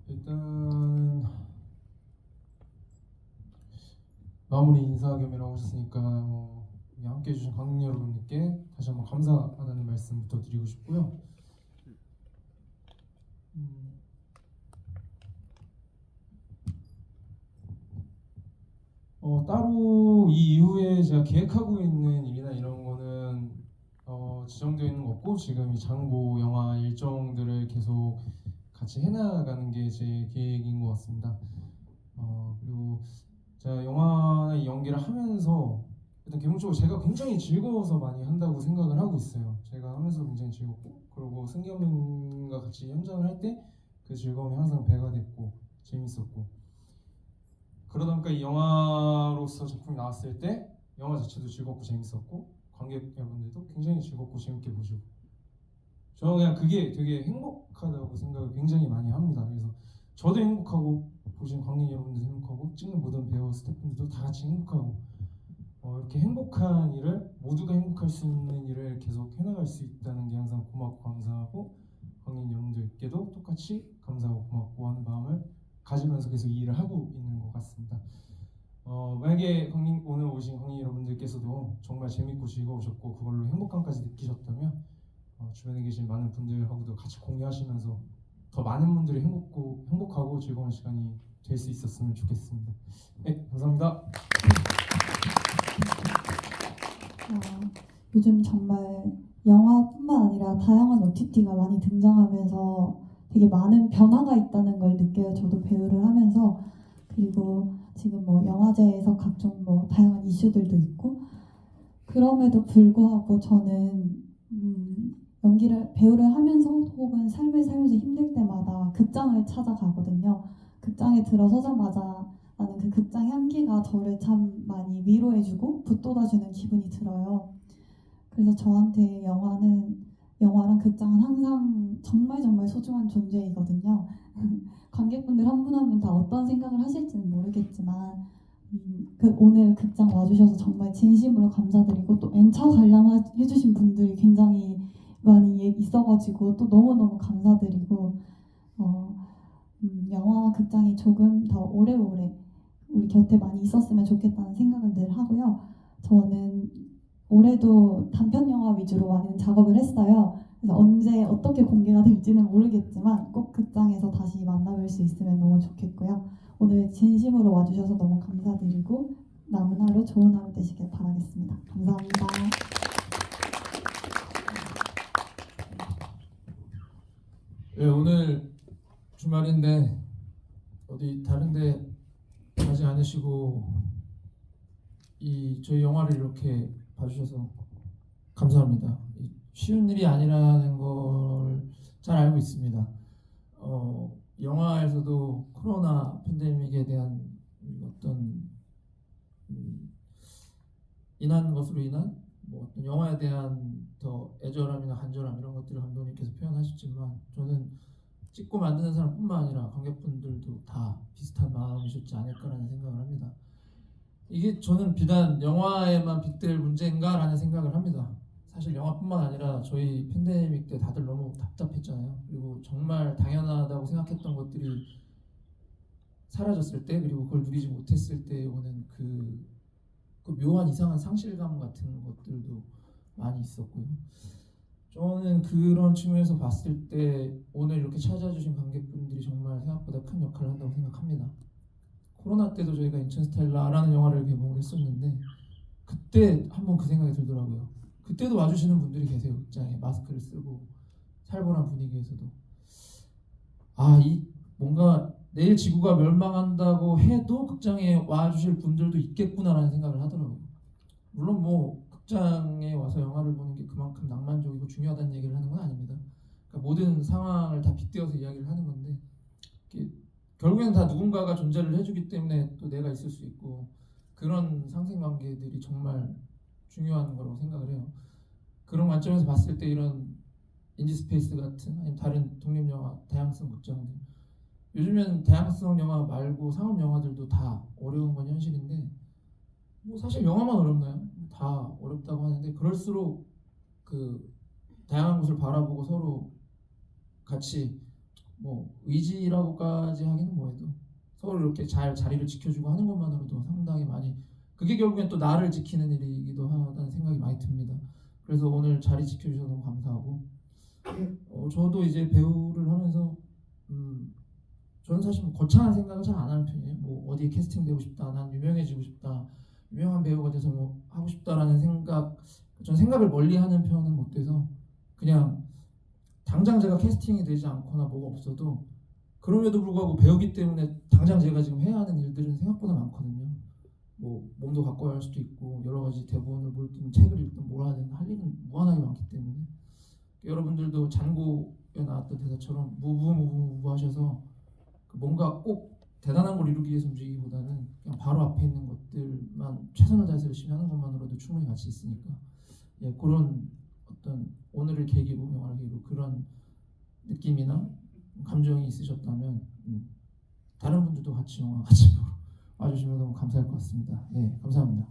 [SPEAKER 4] 일단 마무리 인사 겸이라고 하셨으니까 함께 해주신 관객 여러분들께 다시 한번 감사하다는 말씀부터 드리고 싶고요. 따로 이 이후에 제가 계획하고 있는 일이나 이런 거는 지정되어 있는 거 없고 지금 이 장고 영화 일정들을 계속 같이 해나가는 게 제 계획인 것 같습니다. 그리고 제가 영화 연기를 하면서 일단 기본적으로 제가 굉장히 즐거워서 많이 한다고 생각을 하고 있어요. 제가 하면서 굉장히 즐겁고 그리고 승겸님과 같이 현장을 할 때 그 즐거움이 항상 배가 됐고 재밌었고 그러다 보니까 이 영화로서 작품이 나왔을 때 영화 자체도 즐겁고 재밌었고 관객 여러분들도 굉장히 즐겁고 재밌게 보시고 저는 그냥 그게 되게 행복하다고 생각을 굉장히 많이 합니다. 그래서 저도 행복하고 보신 관객 여러분들도 행복하고 찍는 모든 배우 스태프분들도 다 같이 행복하고 이렇게 행복한 일을 모두가 행복할 수 있는 일을 계속 해나갈 수 있다는 게 항상 고맙고 감사하고 관객 여러분들께도 똑같이 감사하고 고맙고 하는 마음을 가지면서 계속 이 일을 하고 있는 것 같습니다. 만약에 오늘 오신 관객 여러분들께서도 정말 재밌고 즐거우셨고 그걸로 행복감까지 느끼셨다면 주변에 계신 많은 분들하고도 같이 공유하시면서 더 많은 분들이 행복하고 즐거운 시간이 될 수 있었으면 좋겠습니다. 네, 감사합니다.
[SPEAKER 5] 요즘 정말 영화뿐만 아니라 다양한 OTT가 많이 등장하면서 되게 많은 변화가 있다는 걸 느껴요. 저도 배우를 하면서. 그리고 지금 뭐 영화제에서 각종 뭐 다양한 이슈들도 있고 그럼에도 불구하고 저는 배우를 하면서 혹은 삶을 살면서 힘들 때마다 극장을 찾아가거든요. 극장에 들어서자마자 나는 그 극장 향기가 저를 참 많이 위로해주고 북돋아주는 기분이 들어요. 그래서 저한테 영화랑 극장은 항상 정말 정말 소중한 존재이거든요. 관객분들 한 분 한 분 다 어떤 생각을 하실지는 모르겠지만 오늘 극장 와주셔서 정말 진심으로 감사드리고 또 N차 관람해주신 분들이 굉장히 많이 있어가지고 또 너무너무 감사드리고 영화와 극장이 조금 더 오래오래 우리 곁에 많이 있었으면 좋겠다는 생각을 늘 하고요. 저는 올해도 단편 영화 위주로 많은 작업을 했어요. 그래서 언제 어떻게 공개가 될지는 모르겠지만 꼭 극장에서 다시 만나뵐 수 있으면 너무 좋겠고요. 오늘 진심으로 와주셔서 너무 감사드리고 남은 하루 좋은 하루 되시길 바라겠습니다. 감사합니다.
[SPEAKER 7] 네, 오늘 주말인데 어디 다른데 가지 않으시고 저희 영화를 이렇게 봐주셔서 감사합니다. 쉬운 일이 아니라는 걸 잘 알고 있습니다. 영화에서도 코로나 팬데믹에 대한 어떤 인한 것으로 인한 뭐 어떤 영화에 대한 더 애절함이나 간절함 이런 것들을 감독님께서 표현하셨지만 저는 찍고 만드는 사람뿐만 아니라 관객분들도 다 비슷한 마음이셨지 않을까라는 생각을 합니다. 이게 저는 비단 영화에만 빗댈 문제인가라는 생각을 합니다. 사실 영화뿐만 아니라 저희 팬데믹 때 다들 너무 답답했잖아요. 그리고 정말 당연하다고 생각했던 것들이 사라졌을 때 그리고 그걸 누리지 못했을 때 오는 그 묘한 이상한 상실감 같은 것들도 많이 있었고요. 저는 그런 측면에서 봤을 때 오늘 이렇게 찾아주신 관객분들이 정말 생각보다 큰 역할을 한다고 생각합니다. 코로나 때도 저희가 인천스텔라라는 영화를 개봉을 했었는데 그때 한번 그 생각이 들더라고요. 그때도 와주시는 분들이 계세요. 극장에 마스크를 쓰고 살벌한 분위기에서도 이 뭔가 내일 지구가 멸망한다고 해도 극장에 와주실 분들도 있겠구나라는 생각을 하더라고요. 물론 뭐 극장에 와서 영화를 보는 게 그만큼 낭만적이고 중요하다는 얘기를 하는 건 아닙니다. 그러니까 모든 상황을 다 빗대어서 이야기를 하는 건데 결국에는 다 누군가가 존재를 해주기 때문에 또 내가 있을 수 있고 그런 상생관계들이 정말 중요한 거라고 생각을 해요. 그런 관점에서 봤을 때 이런 인디스페이스 같은 아니면 다른 독립영화 다양성 극장들 요즘엔 다양성 영화 말고 상업 영화들도 다 어려운 건 현실인데 뭐 사실 영화만 어렵나요? 다 어렵다고 하는데 그럴수록 그 다양한 곳을 바라보고 서로 같이 뭐 의지라고까지 하기는 뭐해도 서로 이렇게 잘 자리를 지켜주고 하는 것만으로도 상당히 많이 그게 결국엔 또 나를 지키는 일이기도 하다는 생각이 많이 듭니다. 그래서 오늘 자리 지켜주셔서 너무 감사하고 저도 이제 배우를 하면서 저는 사실 뭐 거창한 생각을 잘 안 하는 편이에요. 뭐 어디에 캐스팅되고 싶다, 난 유명해지고 싶다, 유명한 배우가 돼서 뭐 하고 싶다라는 생각, 저는 생각을 멀리하는 편은 못 돼서 그냥 당장 제가 캐스팅이 되지 않거나 뭐가 없어도 그럼에도 불구하고 배우기 때문에 당장 제가 지금 해야 하는 일들은 생각보다 많거든요. 뭐 몸도 가꿔야 할 수도 있고 여러 가지 대본을 볼 때는 책을 읽든 뭘 하든 할 일은 무한하게 많기 때문에 여러분들도 잔고에 나왔던 대사처럼 무브 하셔서 뭔가 꼭 대단한 걸 이루기 위해서 움직이기보다는 그냥 바로 앞에 있는 것들만 최선을 다해서 열심히 하는 것만으로도 충분히 가치 있으니까 예, 그런 어떤 오늘을 계기로 영화를 계기로 그런 느낌이나 감정이 있으셨다면 다른 분들도 같이 영화 같이 보러 와주시면 너무 감사할 것 같습니다. 네, 감사합니다.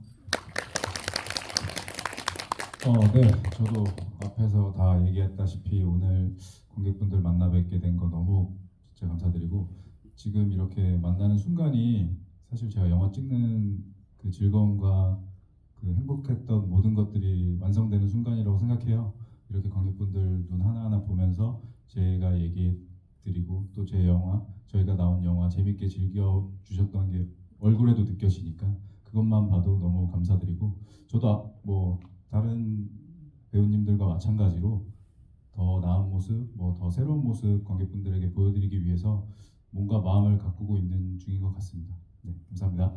[SPEAKER 2] 네, 저도 앞에서 다 얘기했다시피 오늘 관객분들 만나 뵙게 된 거 너무 진짜 감사드리고 지금 이렇게 만나는 순간이 사실 제가 영화 찍는 그 즐거움과 그 행복했던 모든 것들이 완성되는 순간이라고 생각해요. 이렇게 관객분들 눈 하나하나 보면서 제가 얘기 드리고 또 제 영화, 저희가 나온 영화 재밌게 즐겨주셨던 게 얼굴에도 느껴지니까 그것만 봐도 너무 감사드리고 저도 뭐 다른 배우님들과 마찬가지로 더 나은 모습, 뭐 더 새로운 모습 관객분들에게 보여드리기 위해서 뭔가 마음을 가꾸고 있는 중인 것 같습니다. 네, 감사합니다.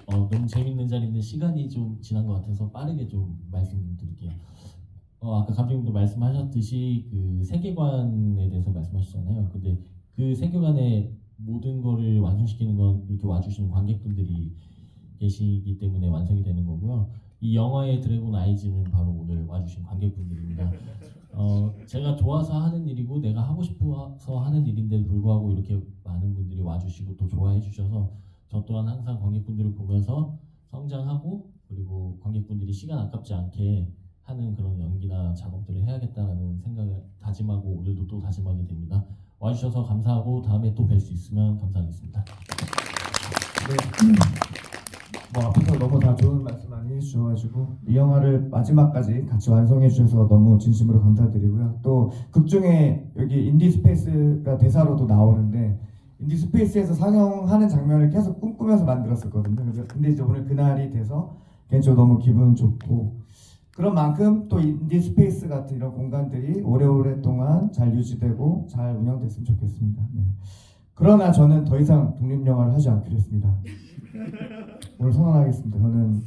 [SPEAKER 3] 너무 재밌는 자리인데 시간이 좀 지난 것 같아서 빠르게 좀 말씀드릴게요. 아까 감독님도 말씀하셨듯이 그 세계관에 대해서 말씀하셨잖아요. 근데 그 세계관의 모든 거를 완성시키는 건 이렇게 와주시는 관객분들이 계시기 때문에 완성이 되는 거고요. 이 영화의 드래곤 아이즈는 바로 오늘 와주신 관객분들입니다. 제가 좋아서 하는 일이고 내가 하고 싶어서 하는 일인데도 불구하고 이렇게 많은 분들이 와주시고 또 좋아해 주셔서 저 또한 항상 관객분들을 보면서 성장하고 그리고 관객분들이 시간 아깝지 않게 하는 그런 연기나 작업들을 해야겠다는 생각을 다짐하고 오늘도 또 다짐하게 됩니다. 와주셔서 감사하고 다음에 또 뵐 수 있으면 감사하겠습니다.
[SPEAKER 6] 네. 뭐 앞에서 너무 다 좋은 말씀 많이 해주셔가지고 이 영화를 마지막까지 같이 완성해 주셔서 너무 진심으로 감사드리고요. 또 극중에 여기 인디스페이스가 대사로도 나오는데 인디스페이스에서 상영하는 장면을 계속 꿈꾸면서 만들었었거든요. 근데 이제 오늘 그날이 돼서 개인적으로 너무 기분 좋고 그런 만큼 또 인디스페이스 같은 이런 공간들이 오래오래 동안 잘 유지되고 잘 운영됐으면 좋겠습니다. 네. 그러나 저는 더 이상 독립영화를 하지 않기로 했습니다. 오늘 선언하겠습니다. 저는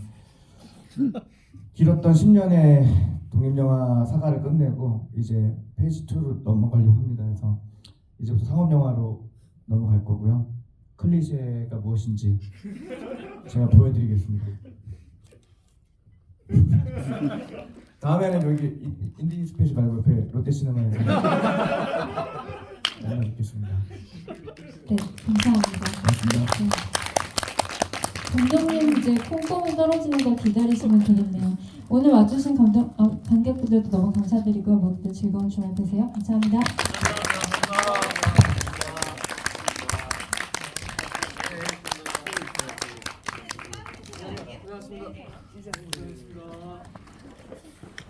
[SPEAKER 6] 길었던 10년의 독립영화 사가를 끝내고 이제 페이지 2로 넘어가려고 합니다. 그래서 이제부터 상업영화로 넘어갈 거고요. 클리셰가 무엇인지 제가 보여드리겠습니다. 다음에는 여기 인디스페이스 말고 옆에 롯데시네마에서 만나 뵙겠습니다.
[SPEAKER 1] 네, 감사합니다. 네. 감독님 이제 콩콩이 떨어지는 걸 기다리시면 되겠네요. 오늘 와주신 관객분들도 너무 감사드리고요. 모두들 즐거운 주말 되세요. 감사합니다.
[SPEAKER 13] 고맙습니다.